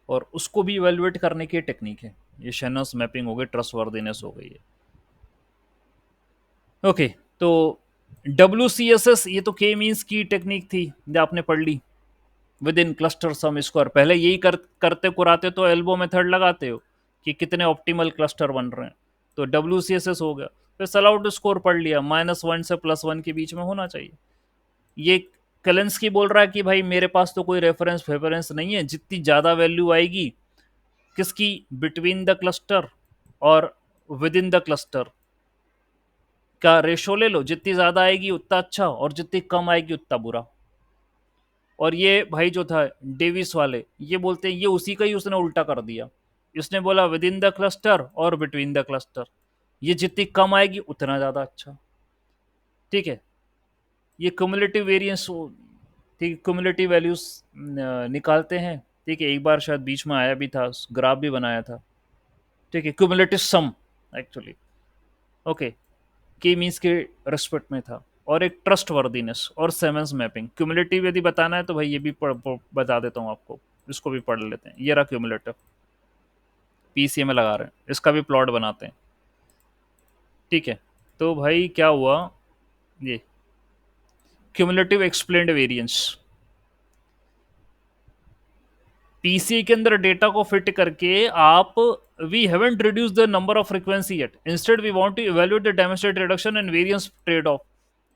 और उसको भी इवेल्युएट करने की टेक्निक है। ये शेनस मैपिंग हो गई, ट्रस्ट वर्दीनेस हो गई है। ओके, तो डब्ल्यू सी एस एस, ये तो के मीन्स की टेक्निक थी जो आपने पढ़ ली, within cluster sum square. पहले यही करते कुराते तो एल्बो मेथड लगाते हो कि कितने ऑप्टिमल क्लस्टर बन रहे हैं, तो डब्ल्यू सी एस एस हो गया। फिर सलाउड स्कोर पढ़ लिया, -1 से +1 के बीच में होना चाहिए। ये कलेंस्की बोल रहा है कि भाई मेरे पास तो कोई रेफरेंस फेफरेंस नहीं है, जितनी ज़्यादा वैल्यू आएगी किसकी, बिटवीन द क्लस्टर और विद इन द क्लस्टर का रेशो ले लो, जितनी ज़्यादा आएगी उतना अच्छा, और जितनी कम आएगी उतना बुरा। और ये भाई जो था डेविस वाले, ये बोलते हैं ये उसी का ही उसने उल्टा कर दिया, इसने बोला विद इन द क्लस्टर और बिटवीन द क्लस्टर, ये जितनी कम आएगी उतना ज़्यादा अच्छा। ठीक है, ये क्युमुलेटिव वेरिएंस, ठीक, क्युमुलेटिव वैल्यूज निकालते हैं। ठीक है, एक बार शायद बीच में आया भी था, ग्राफ भी बनाया था। ठीक है, क्युमुलेटिव सम एक्चुअली। ओके, के मीन्स के रेस्पेक्ट में था, और एक ट्रस्ट वर्दीनेस और सेमेंस मैपिंग। क्यूमुलेटिव यदि बताना है तो भाई ये भी बता देता हूँ आपको, इसको भी पढ़ लेते हैं। ये रहा क्यूमुलेटिव, पीसीए में लगा रहे हैं, इसका भी प्लॉट बनाते हैं। ठीक है, तो भाई क्या हुआ, ये क्यूमुलेटिव एक्सप्लेन्ड वेरिएंस, पीसीए के अंदर डेटा को फिट करके आप, we haven't reduce the number of frequency yet, instead we want to evaluate the demonstrate reduction and variance trade off,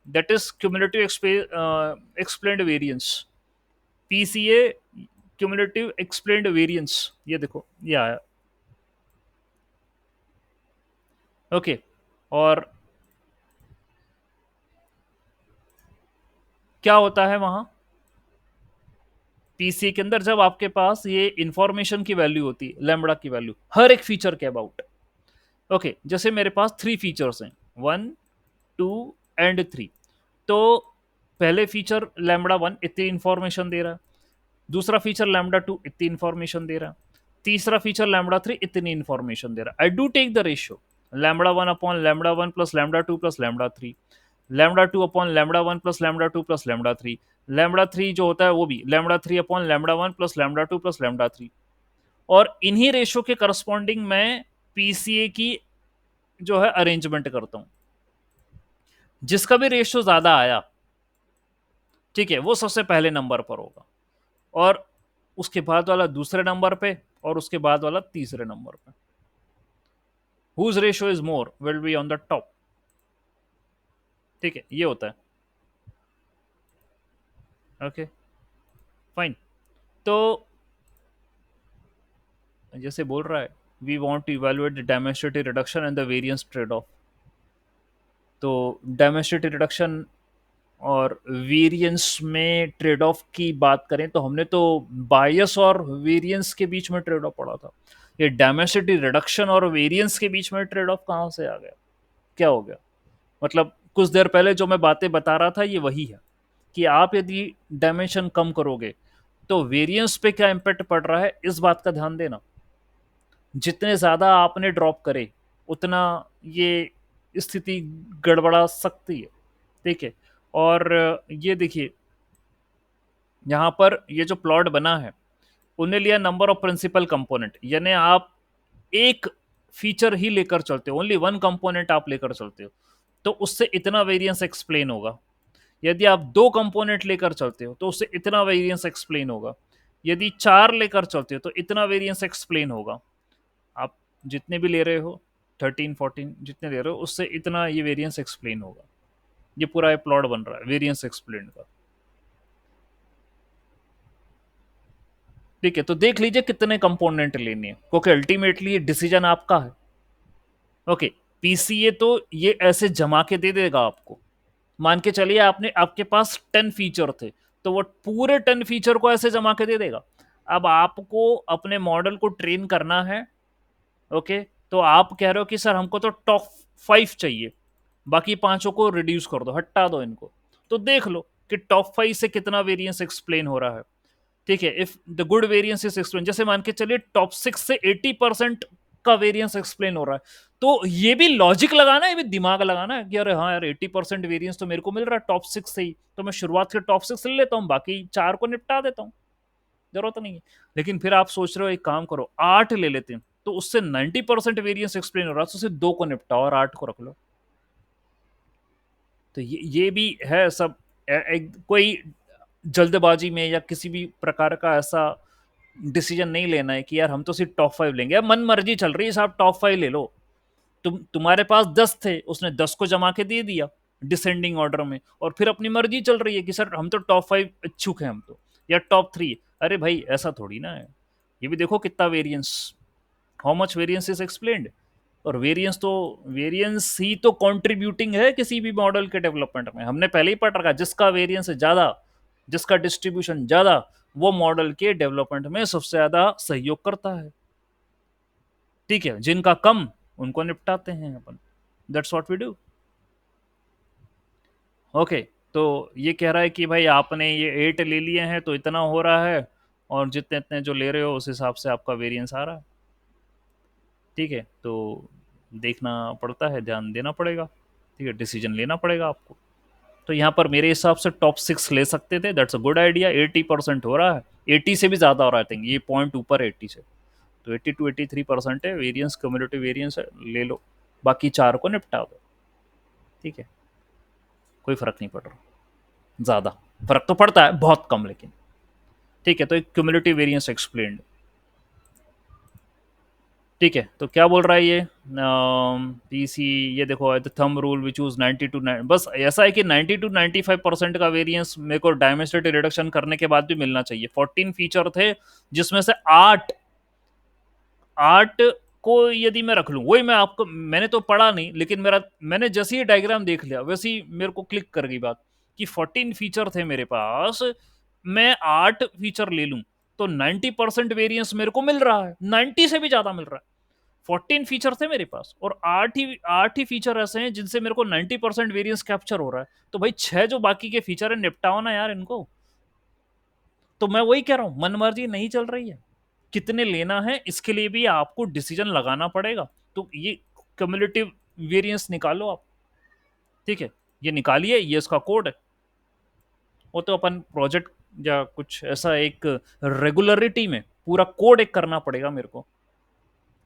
that is cumulative explained variance, PCA cumulative explained variance. ये देखो ये आया। Okay, और क्या होता है वहां, पीसीए के अंदर जब आपके पास ये इंफॉर्मेशन की वैल्यू होती है, लैम्बडा की वैल्यू हर एक फीचर के अबाउट, ओके, जैसे मेरे पास 3 फीचर्स हैं, 1 2 एंड 3, तो पहले फीचर लैम्बडा 1 इतनी इंफॉर्मेशन दे रहा है, दूसरा फीचर लैम्बडा 2 इतनी इंफॉर्मेशन दे रहा है, तीसरा फीचर लैम्बडा 3 इतनी इंफॉर्मेशन दे रहा है। I do take the ratio lambda 1 upon lambda 1 plus lambda 2 plus lambda 3, lambda 2 upon lambda 1 plus lambda 2 plus lambda 3, lambda 3 जो होता है वो भी lambda 3 upon lambda 1 plus lambda 2 plus lambda 3, और इन्हीं रेशियो के करस्पॉन्डिंग मैं पीसीए की जो है अरेंजमेंट करता हूं। जिसका भी रेशियो ज्यादा आया, ठीक है, वो सबसे पहले नंबर पर होगा, और उसके बाद वाला दूसरे नंबर पे, और उसके बाद वाला तीसरे नंबर पे। Whose ratio is more will be on the top. ठीक है, ये होता है। Okay, fine. तो जैसे बोल रहा है, we want to evaluate the dimensionality reduction and the variance trade off. तो डायमेंसिटी रिडक्शन और वेरिएंस में ट्रेड ऑफ की बात करें तो हमने तो बायस और वेरिएंस के बीच में ट्रेड ऑफ पढ़ा था। ये डायमेंसिटी रिडक्शन और वेरिएंस के बीच में ट्रेड ऑफ कहाँ से आ गया, क्या हो गया? मतलब कुछ देर पहले जो मैं बातें बता रहा था ये वही है कि आप यदि डायमेंशन कम करोगे तो वेरिएंस पे क्या इम्पैक्ट पड़ रहा है, इस बात का ध्यान देना। जितने ज्यादा आपने ड्रॉप करे उतना ये स्थिति गड़बड़ा सकती है। ठीक है, और ये देखिए यहाँ पर ये जो प्लॉट बना है, उन्हें लिया नंबर ऑफ प्रिंसिपल कंपोनेंट, यानी आप एक फीचर ही लेकर चलते हो, ओनली वन कंपोनेंट आप लेकर चलते हो, तो उससे इतना वेरिएंस एक्सप्लेन होगा। यदि आप दो कंपोनेंट लेकर चलते हो तो उससे इतना वेरिएंस एक्सप्लेन होगा। यदि चार लेकर चलते हो तो इतना वेरिएंस एक्सप्लेन होगा। आप जितने भी ले रहे हो, 13 14 जितने ले रहे हो, उससे इतना ये वेरिएंस एक्सप्लेन होगा। ये पूरा प्लॉट बन रहा है वेरिएंस एक्सप्लेन का। ठीक है, तो देख लीजिए कितने कंपोनेंट लेने हैं, क्योंकि अल्टीमेटली ये डिसीजन आपका है। ओके, पीसीए तो ये ऐसे जमा के दे देगा आपको। मान के चलिए आपने, आपके पास 10 फीचर थे, तो वो पूरे 10 फीचर को ऐसे जमा के दे देगा। अब आपको अपने मॉडल को ट्रेन करना है। ओके, तो आप कह रहे हो कि सर हमको तो टॉप 5 चाहिए, बाकी पांचों को रिड्यूस कर दो, हटा दो इनको। तो देख लो कि टॉप 5 से कितना वेरिएंस एक्सप्लेन हो रहा है। ठीक है, if the good variance is explain, जैसे मान के चलिए टॉप 6 से 80% का वेरिएंस एक्सप्लेन हो रहा है, तो ये भी लॉजिक लगाना है, ये भी दिमाग लगाना है कि अरे हाँ यार 80% वेरिएंस तो मेरे को मिल रहा है टॉप 6 से ही, तो मैं शुरुआत के टॉप 6 ले लेता हूँ, बाकी 4 को निपटा देता हूँ, जरूरत नहीं है। लेकिन फिर आप सोच रहे हो एक काम करो 8 ले लेते हैं, तो उससे 90% वेरिएंस एक्सप्लेन हो रहा है, तो उससे 2 को निपटाओ और 8 को रख लो। तो ये भी है सब। कोई जल्दबाजी में या किसी भी प्रकार का ऐसा डिसीजन नहीं लेना है कि यार हम तो सिर्फ टॉप 5 लेंगे। अब मन मर्जी चल रही है साहब, टॉप 5 ले लो। तुम्हारे पास 10 थे, उसने 10 को जमा के दे दिया डिसेंडिंग ऑर्डर में, और फिर अपनी मर्जी चल रही है कि सर हम तो टॉप 5 इच्छुक हैं हम तो, या टॉप 3। अरे भाई ऐसा थोड़ी ना है, ये भी देखो कितना variance, how much variance is explained. और वेरिएंस ही तो कंट्रीब्यूटिंग है किसी भी मॉडल के डेवलपमेंट में। हमने पहले ही पढ़ रखा, जिसका वेरिएंस ज्यादा, जिसका डिस्ट्रीब्यूशन ज्यादा, वो मॉडल के डेवलपमेंट में सबसे ज्यादा सहयोग करता है। ठीक है, जिनका कम उनको निपटाते हैं अपन, that's what we do. Okay, तो ये कह रहा है कि भाई आपने ये 8 ले लिए हैं तो इतना हो रहा है, और जितने इतने जो ले रहे हो उस हिसाब से आपका वेरिएंस आ रहा है। ठीक है, तो देखना पड़ता है, ध्यान देना पड़ेगा। ठीक है, डिसीजन लेना पड़ेगा आपको। तो यहाँ पर मेरे हिसाब से टॉप 6 ले सकते थे, दैट्स अ गुड आइडिया। 80% हो रहा है, 80 से भी ज़्यादा हो रहा है, आई थिंक ये पॉइंट ऊपर है 80 से, तो 80 to 83% है वेरिएंस, कम्युनिटी वेरिएंस है, ले लो, बाकी 4 को निपटा दो। ठीक है, कोई फर्क नहीं पड़ रहा, ज़्यादा फर्क तो पड़ता है, बहुत कम लेकिन। ठीक है, तो एक क्यूमुलेटिव वेरिएंस एक्सप्लेन्ड। ठीक है, तो क्या बोल रहा है ये पीसी, ये देखो the thumb rule which use 90 to 9, बस ऐसा है कि 90 to 95% का वेरिएंस मेरे को डायमेंसिटी रिडक्शन करने के बाद भी मिलना चाहिए। 14 फीचर थे जिसमें से 8 8 को यदि मैं रख लूं, वही मैं आपको, मैंने तो पढ़ा नहीं लेकिन मैंने जैसे ही डायग्राम देख लिया वैसे ही मेरे को क्लिक कर गई बात कि 14 फीचर थे मेरे पास, मैं 8 फीचर ले लूं तो 90% वेरिएंस मेरे को मिल रहा है, 90 से भी ज्यादा मिल रहा है। 14 फीचर थे मेरे पास और 8 ही फीचर ऐसे हैं जिनसे मेरे को 90% वेरिएंस कैप्चर हो रहा है। तो भाई 6 जो बाकी के फीचर है निपटाओ ना यार इनको। तो मैं वही कह रहा हूं, मनमर्जी नहीं चल रही है। कितने लेना है इसके लिए भी आपको डिसीजन लगाना पड़ेगा। तो ये क्यूमुलेटिव वेरिएंस निकालो आप, ठीक है, ये निकालिए, ये इसका कोड है। वो तो अपन प्रोजेक्ट या कुछ ऐसा एक रेगुलरिटी में पूरा कोड एक करना पड़ेगा मेरे को,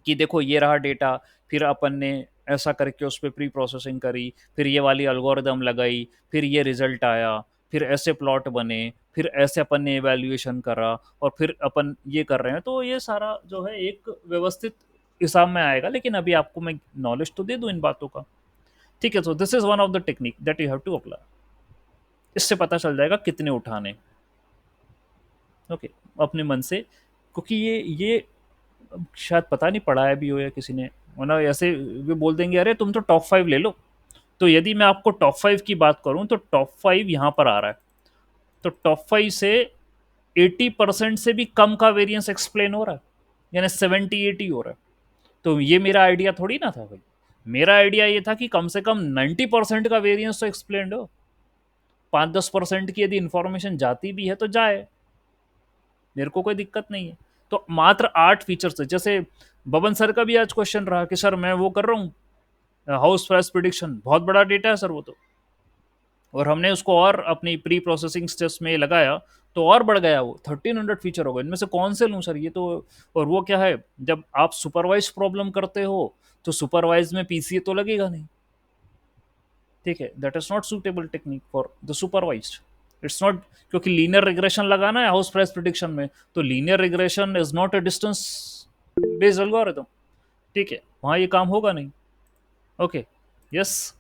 कि देखो ये रहा डेटा, फिर अपन ने ऐसा करके उस पर प्री प्रोसेसिंग करी, फिर ये वाली अलगोरिदम लगाई, फिर ये रिजल्ट आया, फिर ऐसे प्लॉट बने, फिर ऐसे अपन ने एवेल्युएशन करा, और फिर अपन ये कर रहे हैं। तो ये सारा जो है एक व्यवस्थित हिसाब में आएगा। लेकिन अभी आपको मैं नॉलेज तो दे दूं इन बातों का, ठीक है। So this is one of the technique that you have to apply. इससे पता चल जाएगा कितने उठाने, ओके, अपने मन से। क्योंकि ये शायद पता नहीं पढ़ा है भी हो या किसी ने, वरना ऐसे भी बोल देंगे अरे तुम तो टॉप 5 ले लो। तो यदि मैं आपको टॉप 5 की बात करूं तो टॉप 5 यहां पर आ रहा है। तो टॉप 5 से 80% से भी कम का वेरिएंस एक्सप्लेन हो रहा है, यानी 70-80 हो रहा है। तो ये मेरा आइडिया थोड़ी ना था भाई। मेरा आइडिया ये था कि कम से कम 90% का वेरिएंस तो एक्सप्लेन हो। 5-10% की यदि इंफॉर्मेशन जाती भी है तो जाए, मेरे को कोई दिक्कत नहीं है। तो मात्र 8 फीचर्स है। जैसे बबन सर का भी आज क्वेश्चन रहा कि सर मैं वो कर रहा हूँ हाउस प्राइस प्रिडिक्शन, बहुत बड़ा डेटा है सर वो तो, और हमने उसको और अपनी प्री प्रोसेसिंग स्टेप्स में लगाया तो और बढ़ गया, वो 1300 फीचर हो गए, इनमें से कौन से लूँ सर ये तो। और वो क्या है, जब आप सुपरवाइज प्रॉब्लम करते हो तो सुपरवाइज में पीसीए तो लगेगा नहीं, ठीक है। That is not suitable technique for the supervised. It's not, क्योंकि लीनियर रिग्रेशन लगाना है हाउस प्राइस प्रिडिक्शन में, तो linear regression is not a distance based algorithm, ठीक है, वहां ये काम होगा नहीं। Okay, yes,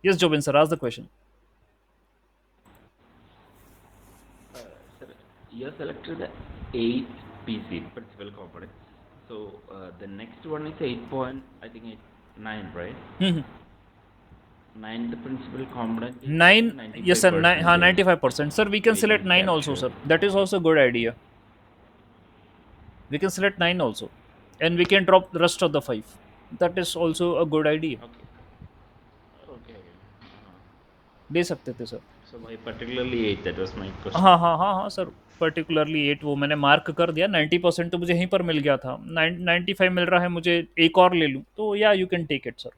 yes Jobin sir, ask the question. Sir, you have selected the 8 PC principal components. So the next one is 8 point, I think 8, 9, right? 9, the principal component is 9, yes sir, 9, हाँ 95% 95% sir, we can select variance 9 also capture. sir, that is also a good idea. We can select 9 also, and we can drop the rest of the 5. That is also a good idea. Okay. Okay. दे सकते थे sir. So why particularly 8? That was my question. हाँ हाँ हाँ हाँ sir, particularly 8 वो मैंने mark कर दिया। 90% तो मुझे यहीं पर मिल गया था, 95 मिल रहा है मुझे, एक और ले लूँ तो या you can take it sir.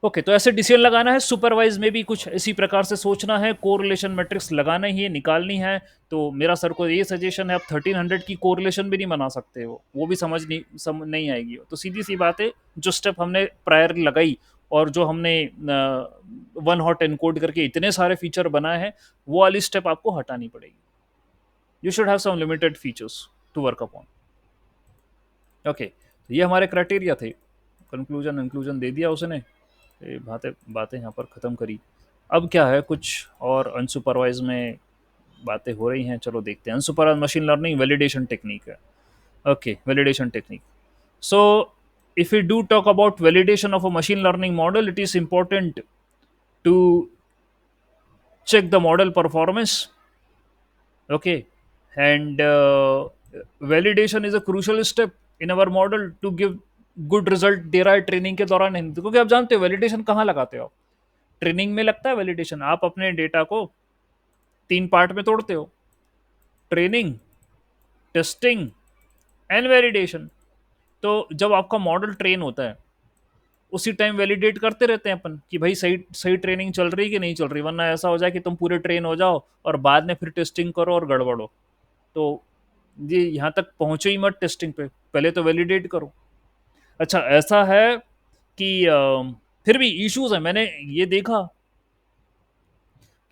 Okay, तो ऐसे डिसीजन लगाना है। सुपरवाइज में भी कुछ इसी प्रकार से सोचना है, कोरिलेशन मैट्रिक्स लगाना ही है, निकालनी है। तो मेरा सर को ये सजेशन है, आप 1300 की कोरिलेशन भी नहीं बना सकते हो, वो भी नहीं आएगी। तो सीधी सी बात है, जो स्टेप हमने प्रायर लगाई और जो हमने वन हॉट एनकोड करके इतने सारे फीचर बनाए हैं, वो वाली स्टेप आपको हटानी पड़ेगी। You should have some limited features to work upon. Okay, ये हमारे क्राइटेरिया थे। कंक्लूजन इंक्लूजन दे दिया उसने, ये बातें बातें यहाँ पर ख़त्म करी। अब क्या है, कुछ और अनसुपरवाइज में बातें हो रही हैं, चलो देखते हैं। Unsupervised machine learning validation technique है। Okay, validation technique. So if we do talk about validation of a machine learning model, it is important to check the model performance. Okay, and validation is a crucial step in our model to give good result दे रहा है training के दौरान नहीं, क्योंकि आप जानते हो validation कहाँ लगाते हो आप, ट्रेनिंग में लगता है वैलिडेशन। आप अपने डेटा को 3 पार्ट में तोड़ते हो, ट्रेनिंग, टेस्टिंग एंड वैलिडेशन। तो जब आपका मॉडल ट्रेन होता है उसी टाइम वैलिडेट करते रहते हैं अपन कि भाई सही सही ट्रेनिंग चल रही कि नहीं चल रही, वरना ऐसा हो जाए कि तुम पूरे ट्रेन हो जाओ और बाद में फिर टेस्टिंग करो और गड़बड़ो। तो ये यहाँ तक पहुँचो ही मत टेस्टिंग पे, पहले तो वैलिडेट करो। अच्छा, ऐसा है कि फिर भी इश्यूज है। मैंने ये देखा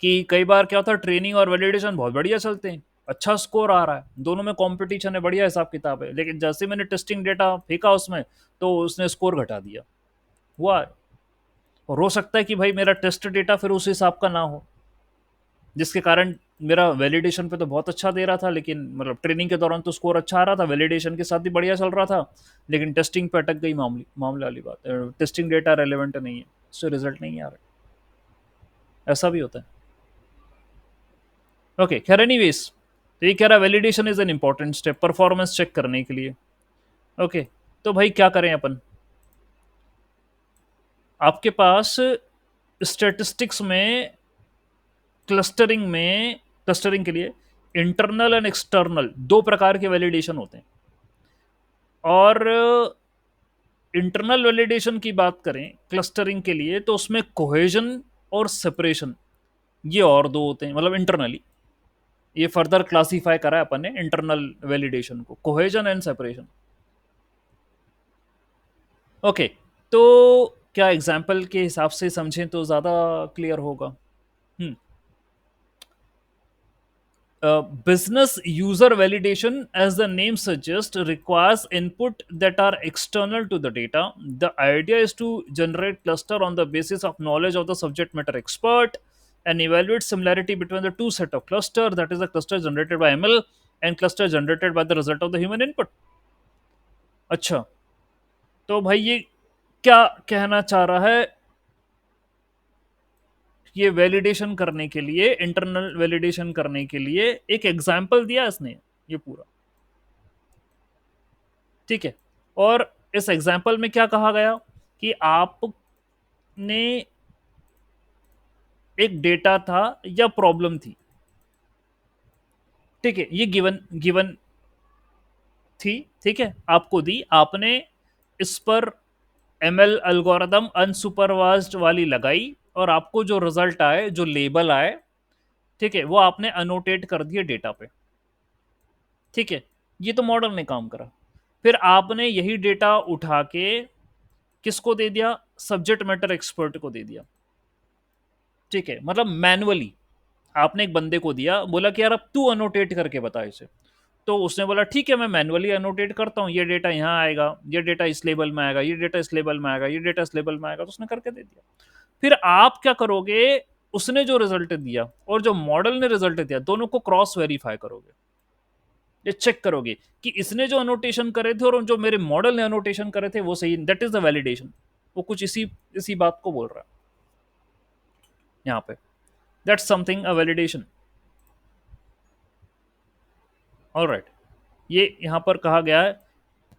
कि कई बार क्या होता है, ट्रेनिंग और वैलिडेशन बहुत बढ़िया चलते हैं, अच्छा स्कोर आ रहा है, दोनों में कंपटीशन है, बढ़िया हिसाब किताब है, लेकिन जैसे मैंने टेस्टिंग डेटा फेंका उसमें तो उसने स्कोर घटा दिया। हुआ है। और हो सकता है कि भाई मेरा टेस्ट डेटा फिर उस हिसाब का ना हो, जिसके कारण मेरा वैलिडेशन पे तो बहुत अच्छा दे रहा था, लेकिन मतलब ट्रेनिंग के दौरान तो स्कोर अच्छा आ रहा था, वैलिडेशन के साथ भी बढ़िया चल रहा था, लेकिन टेस्टिंग पे अटक गई। मामले वाली बात है, टेस्टिंग डेटा रेलेवेंट नहीं है, उससे रिजल्ट नहीं आ रहा। ऐसा भी होता है। ओके, खैर एनीवेज, तो ये कह रहा validation is an important step performance check करने के लिए। ओके, तो भाई क्या करें अपन? आपके पास स्टैटिस्टिक्स में क्लस्टरिंग के लिए इंटरनल एंड एक्सटर्नल दो प्रकार के वैलिडेशन होते हैं। और इंटरनल वैलिडेशन की बात करें क्लस्टरिंग के लिए तो उसमें कोहेजन और सेपरेशन, ये और दो होते हैं, मतलब इंटरनली। ये फर्दर क्लासीफाई करा है अपन ने इंटरनल वैलिडेशन को, कोहेजन एंड सेपरेशन। ओके, तो क्या एग्जाम्पल के हिसाब से समझें तो ज़्यादा क्लियर होगा? Business user validation, as the name suggests, requires input that are external to the data. The idea is to generate cluster on the basis of knowledge of the subject matter expert and evaluate similarity between the two set of cluster, that is the cluster generated by ML and cluster generated by the result of the human input. अच्छा, तो भाई ये क्या कहना चाह रहा है? ये वैलिडेशन करने के लिए, इंटरनल वैलिडेशन करने के लिए एक एग्जाम्पल दिया इसने, ये पूरा, ठीक है। और इस एग्जाम्पल में क्या कहा गया कि आपने एक डेटा था या प्रॉब्लम थी, ठीक है, ये गिवन गिवन थी, ठीक है, आपको दी, आपने इस पर एमएल एल्गोरिदम अनसुपरवाइज्ड वाली लगाई और आपको जो रिजल्ट आए, जो लेबल आए, ठीक है, वो आपने अनोटेट कर दिए डेटा पे, ठीक है। ये तो मॉडल ने काम करा। फिर आपने यही डेटा उठा के किसको दे दिया? सब्जेक्ट मैटर एक्सपर्ट को दे दिया, ठीक है, मतलब मैनुअली आपने एक बंदे को दिया, बोला कि यार अब तू अनोटेट करके बता इसे। तो उसने बोला ठीक है, मैं मैनुअली अनोटेट करता हूँ, ये डेटा यहाँ आएगा, ये डेटा इस लेबल में आएगा, ये डेटा इस लेबल में आएगा, ये डेटा इस लेबल में आएगा, तो उसने करके दे दिया। फिर आप क्या करोगे? उसने जो रिजल्ट दिया और जो मॉडल ने रिजल्ट दिया, दोनों को क्रॉस वेरीफाई करोगे, ये चेक करोगे कि इसने जो अनोटेशन करे थे और जो मेरे मॉडल ने अनोटेशन करे थे वो सही। That is the validation. वो कुछ इसी इसी बात को बोल रहा है यहाँ पे। That's something a validation. Alright, ये यहाँ पर कहा गया है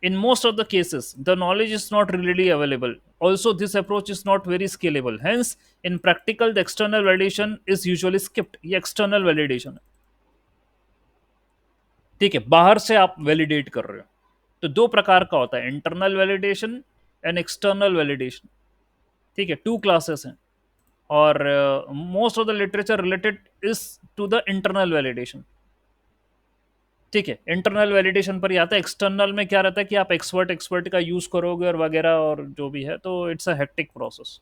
in most of the cases the knowledge is not readily available. Also this approach is not very scalable, hence in practical the external validation is usually skipped. ये external validation है, ठीक है, बाहर से आप वैलिडेट कर रहे हो। तो दो प्रकार का होता है, internal validation and external validation, ठीक है, टू क्लासेस हैं। और most of the literature related is to the internal validation, ठीक है। इंटरनल वैलिडेशन पर ही आता है। एक्सटर्नल में क्या रहता है कि आप एक्सपर्ट का यूज करोगे और वगैरह और जो भी है, तो इट्स अ हेक्टिक प्रोसेस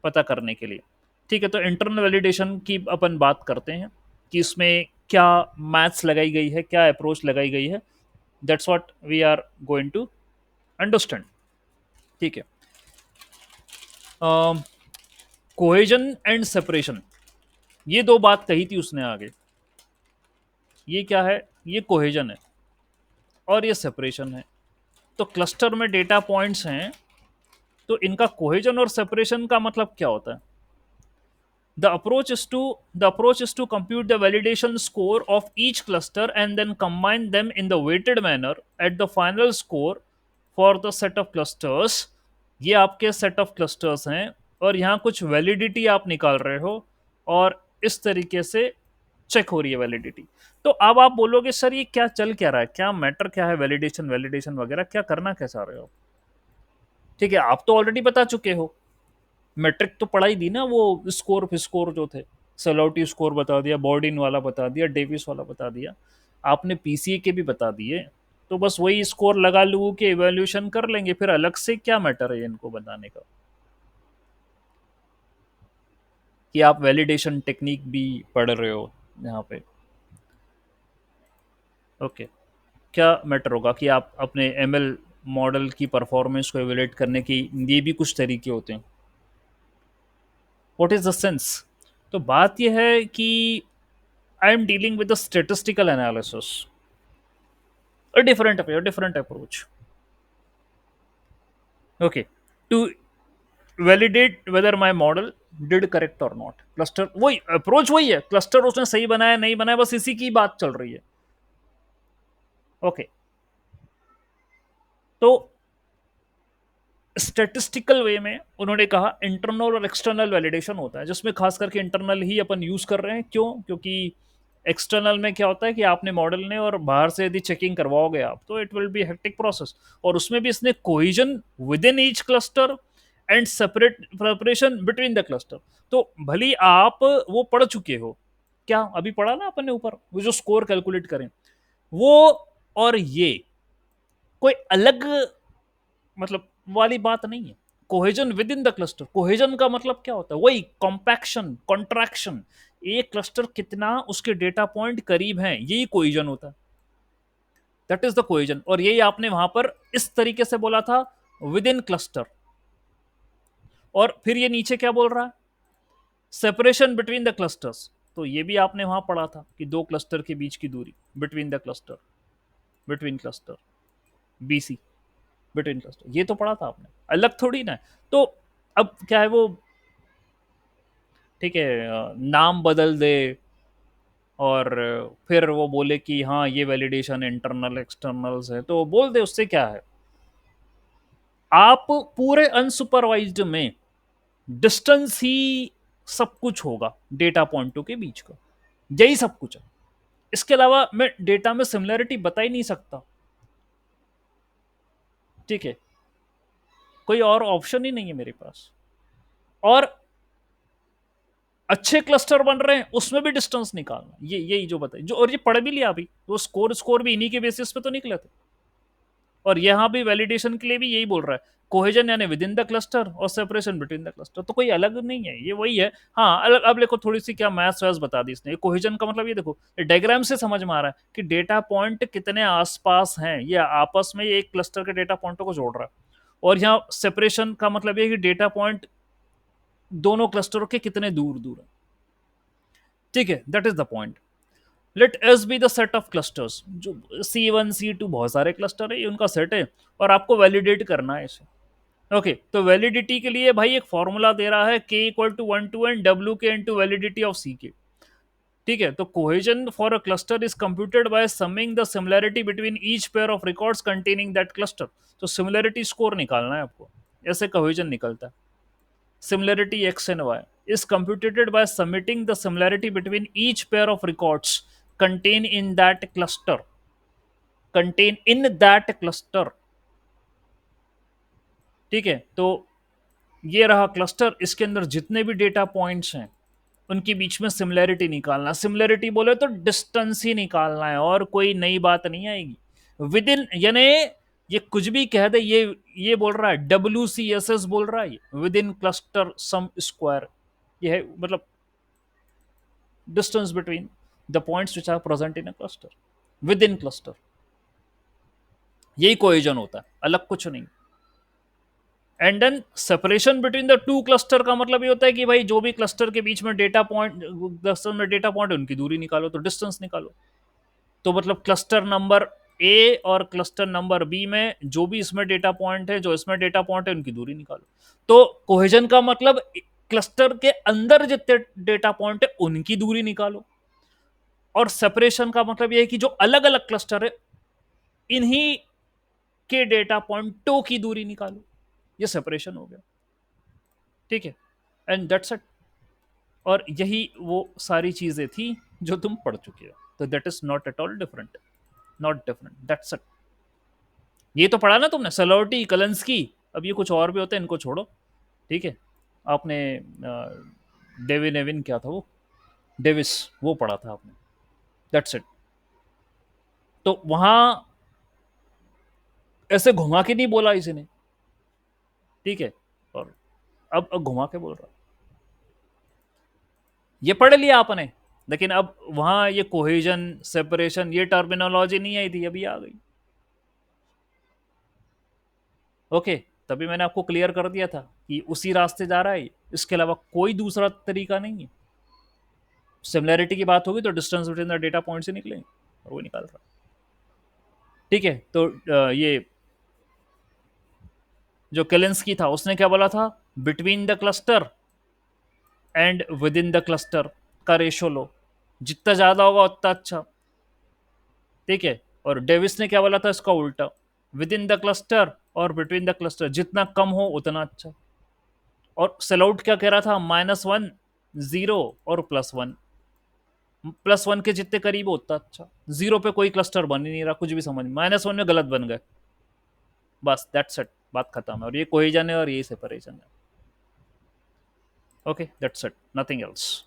पता करने के लिए, ठीक है। तो इंटरनल वैलिडेशन की अपन बात करते हैं कि इसमें क्या मैथ्स लगाई गई है, क्या अप्रोच लगाई गई है। That's what we are going to understand, ठीक है। कोहेजन एंड सेपरेशन, ये दो बात कही थी उसने आगे। ये क्या है? ये कोहेजन है और ये सेपरेशन है। तो क्लस्टर में डेटा पॉइंट्स हैं, तो इनका कोहेजन और सेपरेशन का मतलब क्या होता है? The approach is to compute the validation score of each cluster and then combine them in the weighted manner at the final score for the set of clusters. ये आपके set of clusters हैं और यहाँ कुछ validity आप निकाल रहे हो और इस तरीके से चेक हो रही है वैलिडिटी। तो अब आप बोलोगे सर ये क्या चल क्या रहा है, क्या मैटर क्या है, वैलिडेशन वैलिडेशन वगैरह क्या करना क्या चाह रहे हो? ठीक है, आप तो ऑलरेडी बता चुके हो, मैट्रिक तो पढ़ाई दी ना, वो स्कोर फिस्कोर जो थे, सलौटी स्कोर बता दिया, बॉर्डिन वाला बता दिया, डेविस वाला बता दिया, आपने पीसीए के भी बता दिए। तो बस वही स्कोर लगा लू के इवेल्यूशन कर लेंगे, फिर अलग से क्या मैटर है इनको बताने का कि आप वैलिडेशन टेक्निक भी पढ़ रहे हो यहाँ पे। ओके, क्या मैटर होगा कि आप अपने एमएल मॉडल की परफॉर्मेंस को एवेलेट करने की ये भी कुछ तरीके होते हैं। What is the sense? तो बात यह है कि I am dealing with the statistical analysis, a different approach. Okay, to validate whether my model did correct और नॉट, क्लस्टर वही अप्रोच वही है, क्लस्टर उसने सही बनाया नहीं बनाया बस इसी की बात चल रही है। ओके, तो स्टेटिस्टिकल वे में उन्होंने कहा इंटरनल और एक्सटर्नल वैलिडेशन होता है, जिसमें खास करके इंटरनल ही अपन यूज कर रहे हैं। क्यों? क्योंकि एक्सटर्नल में क्या होता है कि आपने मॉडल ने और बाहर से यदि चेकिंग करवाओगे आप तो it will be hectic process, और उसमें भी इसने cohesion with in each cluster and separate preparation between the cluster. तो भली आप वो पढ़ चुके हो, क्या अभी पढ़ा ना अपन ने ऊपर, वो जो स्कोर कैलकुलेट करें वो, और ये कोई अलग मतलब वाली बात नहीं है। Cohesion with in the cluster, cohesion का मतलब क्या होता है? वही कॉम्पैक्शन, कॉन्ट्रैक्शन, एक क्लस्टर कितना उसके डेटा पॉइंट करीब हैं, यही कोहेजन होता है। दैट इज द कोहेजन, और यही आपने वहां पर इस तरीके से बोला था, विद इन क्लस्टर। और फिर ये नीचे क्या बोल रहा है? सेपरेशन बिटवीन द क्लस्टर्स, तो ये भी आपने वहां पढ़ा था कि दो क्लस्टर के बीच की दूरी, between the cluster, between cluster, BC, between cluster, ये तो पढ़ा था आपने, अलग थोड़ी ना है। तो अब क्या है वो, ठीक है, नाम बदल दे और फिर वो बोले कि हाँ ये वैलिडेशन इंटरनल एक्सटर्नल्स है, तो बोल दे, उससे क्या है? आप पूरे अनसुपरवाइज्ड में डिस्टेंस ही सब कुछ होगा डेटा पॉइंटों के बीच का, यही सब कुछ है। इसके अलावा मैं डेटा में सिमिलरिटी बता ही नहीं सकता, ठीक है, कोई और ऑप्शन ही नहीं है मेरे पास। और अच्छे क्लस्टर बन रहे हैं उसमें भी डिस्टेंस निकालना, ये यही जो बताइए जो, और ये पढ़ भी लिया अभी, वो स्कोर भी इन्हीं के बेसिस पे तो निकले थे। और यहां भी वैलिडेशन के लिए भी यही बोल रहा है, कोहेजन यानी विद इन द क्लस्टर और सेपरेशन बिटवीन द क्लस्टर, तो कोई अलग नहीं है, ये वही है। हाँ अलग, अब देखो थोड़ी सी क्या मैथ्स वैस बता दी इसने। कोहेजन का मतलब ये देखो, डायग्राम से समझ में आ रहा है कि डेटा पॉइंट कितने आसपास हैं, ये आपस में एक क्लस्टर के डेटा पॉइंटों को जोड़ रहा है। और यहाँ सेपरेशन का मतलब ये कि डेटा पॉइंट दोनों क्लस्टरों के कितने दूर दूर है, ठीक है, that is the point. Let S be the set of clusters, जो C1 C2 बहुत सारे क्लस्टर है, ये उनका सेट है, और आपको वैलिडेट करना है इसे। ओके, तो वैलिडिटी के लिए भाई एक फॉर्मूला दे रहा है, k equal to 1 to n wk into validity of ck, ठीक है। तो cohesion for a cluster is computed by summing the similarity between each pair of records containing that cluster. तो सिमिलैरिटी स्कोर निकालना है आपको, ऐसे कोहेजन निकलता है। Similarity x and y is computed by submitting the similarity between each pair of records contained in that cluster, ठीक है। तो ये रहा क्लस्टर, इसके अंदर जितने भी डेटा पॉइंट्स हैं उनके बीच में सिमिलैरिटी निकालना। सिमिलैरिटी बोले तो डिस्टेंस ही निकालना है, और कोई नई बात नहीं आएगी। विद इन यानी ये कुछ भी कह दे, ये बोल रहा है WCSS बोल रहा है, within cluster sum square, ये है मतलब distance between the points which are present in a cluster, within cluster, यही कोहेजन होता है, अलग कुछ नहीं। And then separation between the two cluster का मतलब ये होता है कि भाई जो भी क्लस्टर के बीच में डेटा पॉइंट, क्लस्टर में डेटा पॉइंट उनकी दूरी निकालो, तो डिस्टेंस निकालो। तो मतलब क्लस्टर नंबर ए और क्लस्टर नंबर बी में जो भी इसमें डेटा पॉइंट है, जो इसमें डेटा पॉइंट है, उनकी दूरी निकालो। तो कोहेजन का मतलब क्लस्टर के अंदर जितने डेटा पॉइंट है उनकी दूरी निकालो, और सेपरेशन का मतलब यह है कि जो अलग अलग क्लस्टर है इन्हीं के डेटा पॉइंटों की दूरी निकालो, ये सेपरेशन हो गया, ठीक है। And that's it. और यही वो सारी चीजें थी जो तुम पढ़ चुके हो, तो that is not at all different, not different, that's it. ये तो पढ़ा ना तुमने, सलोटी, कलंस्की, अब ये कुछ और भी होते हैं, इनको छोड़ो, ठीक है। आपने डेविन एविन क्या था वो, डेविस, वो पढ़ा था आपने, दैट्स इट। तो वहां ऐसे घुमा के नहीं बोला इसी ने, ठीक है, और अब घुमा के बोल रहा, ये पढ़ लिया आपने, लेकिन अब वहां ये कोहेजन, सेपरेशन, ये टर्मिनोलॉजी नहीं आई थी, अभी आ गई। ओके, तभी मैंने आपको क्लियर कर दिया था कि उसी रास्ते जा रहा है, इसके अलावा कोई दूसरा तरीका नहीं है। सिमिलैरिटी की बात होगी तो distance between the data point से निकलेंगे, और वो निकाल रहा, ठीक है। तो ये जो केलेंस्की था उसने क्या बोला था, between the cluster and within the cluster का रेशो लो, जितना ज्यादा होगा उतना अच्छा, ठीक है। और डेविस ने क्या बोला था इसका उल्टा, विद इन द क्लस्टर और बिटवीन द क्लस्टर जितना कम हो उतना अच्छा। और सेलआउट क्या कह रहा था, -1, 0 और +1, +1 के जितने करीब हो उतना अच्छा। 0 पे कोई क्लस्टर बन ही नहीं रहा, कुछ भी समझ, -1 में गलत बन गए, बस दैट्स इट, बात खत्म है। और ये कोहेजन है और यही सेपरेशन है। Okay that's it, nothing else.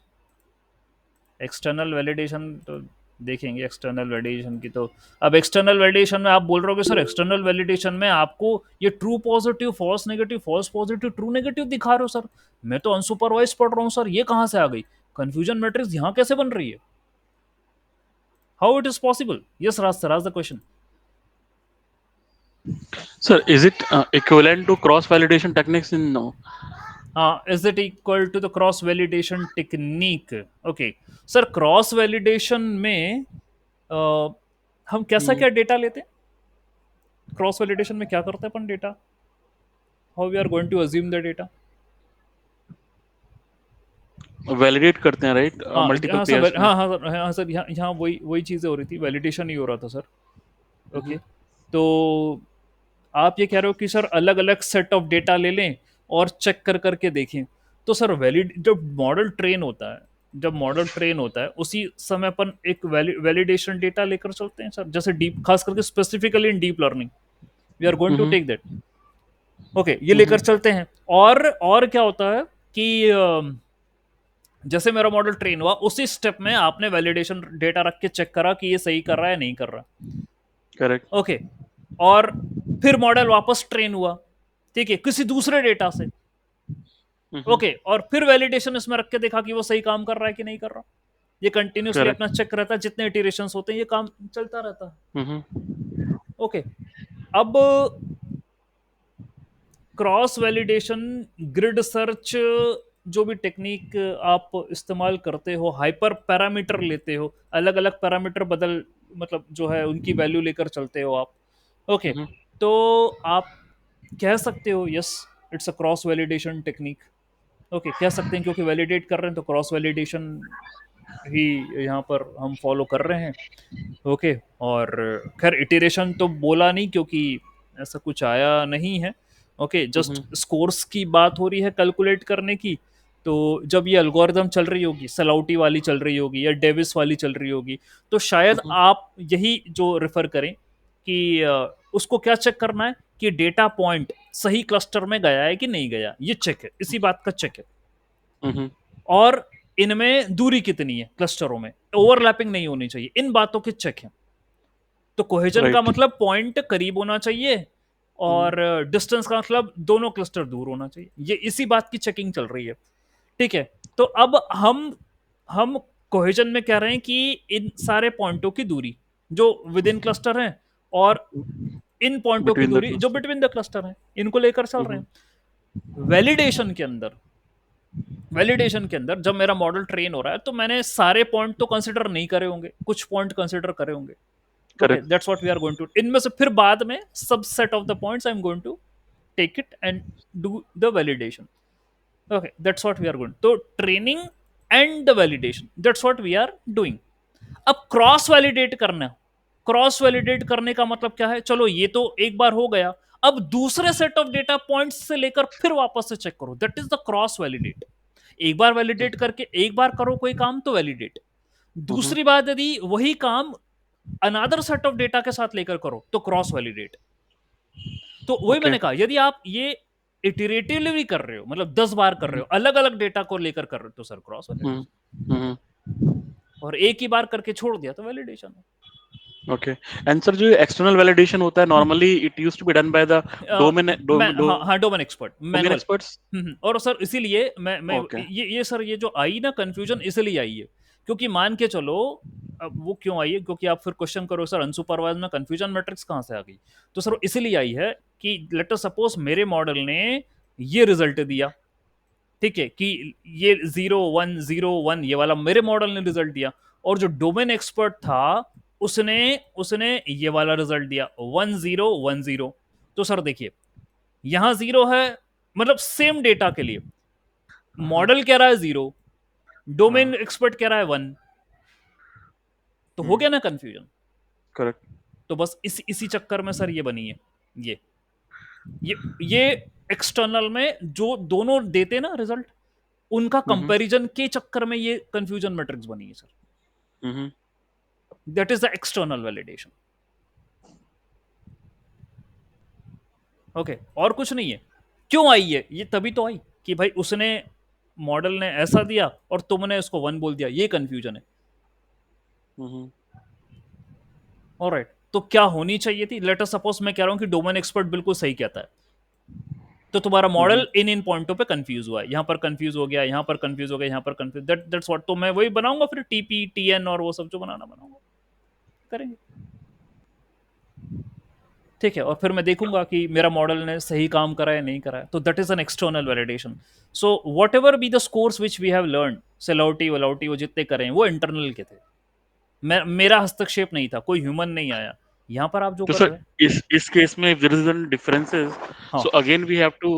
External validation तो देखेंगे, एक्सटर्नल वैलिडेशन की तो, अब एक्सटर्नल वैलिडेशन में आप बोल रहे हो कि सर एक्सटर्नल वैलिडेशन में आपको ये true positive, false negative, false positive, true negative दिखा रहे हो सर, मैं तो अनसुपरवाइज पढ़ रहा हूँ सर, ये कहाँ से आ गई कंफ्यूजन मैट्रिक्स, यहाँ कैसे बन रही है, how it is possible? Yes Raj sir, ask the question. Sir, is it equivalent to cross validation techniques in no? Is it equal to the cross validation technique? Okay, sir cross validation में हम कैसा क्या data लेते हैं, cross validation में क्या करते हैं अपन data, how we are going to assume the data? Validate करते हैं राइट, मल्टीपल हाँ पेयर्स सर, में। हाँ सर, यहाँ वही चीजें हो रही थी, वैलिडेशन ही हो रहा था सर। ओके, तो आप ये कह रहे हो कि सर अलग अलग सेट ऑफ डेटा ले लें और चेक कर करके देखें, तो सर वैलिड जब मॉडल ट्रेन होता है, जब मॉडल ट्रेन होता है उसी समय अपन एक वैलिडेशन डेटा लेकर चलते हैं सर, जैसे डीप, खास करके specifically in deep learning we are going to take that. Okay, ये लेकर चलते हैं। और क्या होता है कि जैसे मेरा मॉडल ट्रेन हुआ उसी स्टेप में आपने वैलिडेशन डेटा रख के चेक करा कि ये सही कर रहा है नहीं कर रहा, करेक्ट। ओके, और फिर मॉडल वापस ट्रेन हुआ, ठीक है, किसी दूसरे डेटा से, ओके, और फिर वैलिडेशन इसमें रख के देखा कि वो सही काम कर रहा है कि नहीं कर रहा। ये कंटिन्यूसली अपना चेक रहता है, जितने इटरेशंस होते हैं ये काम चलता रहता है। ओके, अब क्रॉस वैलिडेशन, ग्रिड सर्च, जो भी टेक्निक आप इस्तेमाल करते हो, हाइपर पैरामीटर लेते हो, अलग अलग पैरामीटर बदल, मतलब जो है उनकी वैल्यू लेकर चलते हो आप, ओके, तो आप कह सकते हो yes it's a cross validation technique, okay, कह सकते हैं, क्योंकि वैलिडेट कर रहे हैं तो क्रॉस वैलिडेशन ही यहाँ पर हम फॉलो कर रहे हैं। ओके, और खैर इटरेशन तो बोला नहीं क्योंकि ऐसा कुछ आया नहीं है। ओके, जस्ट स्कोर्स की बात हो रही है कैलकुलेट करने की, तो जब ये एल्गोरिदम चल रही होगी, सलाउटी वाली चल रही होगी या डेविस वाली चल रही होगी, तो शायद आप यही जो रेफर करें कि उसको क्या चेक करना है कि डेटा पॉइंट सही क्लस्टर में गया है कि नहीं गया, ये चेक है, इसी बात का चेक है। और इनमें दूरी कितनी है, क्लस्टरों में ओवरलैपिंग नहीं होनी चाहिए, इन बातों के चेक है। तो कोहेजन का मतलब पॉइंट करीब होना चाहिए और डिस्टेंस का मतलब दोनों क्लस्टर दूर होना चाहिए, ये इसी बात की चेकिंग चल रही है, ठीक है। तो अब हम कोहेजन में कह रहे हैं कि इन सारे पॉइंटों की दूरी जो विद इन क्लस्टर है और इन पॉइंटों की दूरी जो बिटवीन द क्लस्टर है, इनको लेकर चल रहे हैं। वैलिडेशन के अंदर जब मेरा मॉडल ट्रेन हो रहा है तो मैंने सारे पॉइंट तो कंसिडर नहीं करे होंगे, कुछ पॉइंट कंसिडर करे होंगे, that's what we are going to, इनमें से फिर बाद में subset of the points I am going to take it and do the validation, okay, that's what we are going, तो training and the validation, that's what we are doing. अब cross validate करना, cross validate करने का मतलब क्या है, चलो ये तो एक बार हो गया, अब दूसरे सेट ऑफ डेटा पॉइंट्स से लेकर फिर वापस से चेक करो, that is the cross validate. एक बार वैलिडेट करके एक बार करो कोई काम तो वैलिडेट, दूसरी बात यदि वही काम अनदर सेट ऑफ डेटा के साथ लेकर करो तो क्रॉस वैलिडेट। तो वही मैंने कहा, यदि आप ये इटरेटिवली कर रहे हो, मतलब 10 बार कर रहे हो, अलग अलग डेटा को लेकर कर रहे हो, तो सर क्रॉस वैलिडेट, और एक ही बार करके छोड़ दिया तो वैलिडेशन है। ओके, एंड सर जो एक्सटर्नल वैलिडेशन होता है normally it used to be done by the domain expert, manual experts. और सर इसीलिए मैं ये सर ये जो आई ना कंफ्यूजन इसलिए आई है क्योंकि मान के चलो, अब वो क्यों आई है, क्योंकि आप फिर क्वेश्चन करो सर अनसुपरवाइज में कंफ्यूजन मैट्रिक्स कहां से आ गई, तो सर इसलिए आई है कि लेट अस सपोज मेरे मॉडल ने ये रिजल्ट दिया, ठीक है, कि ये 0 1 0 1 ये वाला मेरे मॉडल ने रिजल्ट दिया, और जो डोमेन एक्सपर्ट था उसने उसने ये वाला रिजल्ट दिया 1 0 1 0। तो सर देखिए यहां 0 है, मतलब सेम डेटा के लिए मॉडल कह रहा है 0, डोमेन एक्सपर्ट कह रहा है 1, तो हो गया ना कंफ्यूजन। करेक्ट। तो बस इसी चक्कर में सर ये बनी है, ये ये एक्सटर्नल में जो दोनों देते ना रिजल्ट, उनका कंपैरिजन के चक्कर में ये कंफ्यूजन मैट्रिक्स बनी है sir. That is the external validation. Okay, और कुछ नहीं है। क्यों आई है ये? तभी तो आई कि भाई उसने मॉडल ने ऐसा दिया और तुमने उसको 1 बोल दिया, ये कंफ्यूजन है। ऑलराइट, तो क्या होनी चाहिए थी? लेट अस सपोज मैं कह रहा हूं कि डोमेन एक्सपर्ट बिल्कुल सही कहता है, तो तुम्हारा मॉडल इन पॉइंटों पे कंफ्यूज हुआ है, यहां पर कंफ्यूज हो गया, यहां पर कंफ्यूज हो गया, यहां पर कंफ्यूज, दैट्स व्हाट। तो मैं वही बनाऊंगा फिर, टीपी टीएन और वो सब जो बनाऊंगा, करेंगे। ठीक है, और फिर मैं देखूंगा कि मेरा मॉडल ने सही काम करा है नहीं करा है, तो that is an external validation. So whatever be the scores which we have learn, सेलौटी वलौटी वो जितने करें वो इंटरनल के थे, मेरा हस्तक्षेप नहीं था, कोई ह्यूमन नहीं आया। यहाँ पर आप जो तो कर सर रहे हैं, इस केस में if there is any differences, हाँ so again we have to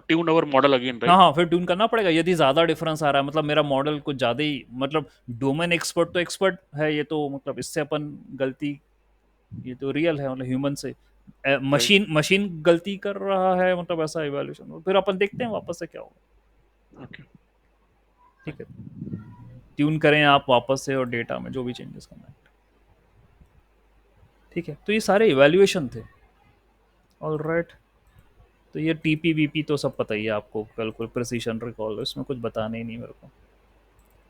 tune our model again, हाँ right? हाँ, फिर ट्यून करना पड़ेगा। यदि ज्यादा डिफरेंस आ रहा है, मतलब मेरा मॉडल कुछ ज्यादा ही, मतलब डोमेन एक्सपर्ट तो एक्सपर्ट है, ये तो मतलब इससे अपन गलती, ये तो रियल है, मतलब ह्यूमन से मशीन मशीन गलती कर रहा है, मतलब ऐसा इवैल्यूएशन, फिर अपन देखते हैं वापस से क्या होगा। Okay. ठीक है, ट्यून करें आप वापस से और डेटा में जो भी चेंजेस करना है। ठीक है, तो ये सारे इवैल्यूएशन थे। ऑलराइट, तो ये टीपी वीपी तो सब पता ही है आपको, कैलकुल प्रिसीशन रिकॉल, इसमें कुछ बताना ही नहीं मेरे को।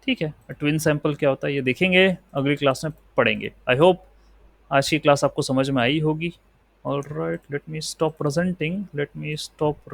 ठीक है, ट्विन सैंपल क्या होता है ये देखेंगे, अगली क्लास में पढ़ेंगे। आई होप आज की क्लास आपको समझ में आई होगी। Alright, let me stop presenting, let me stop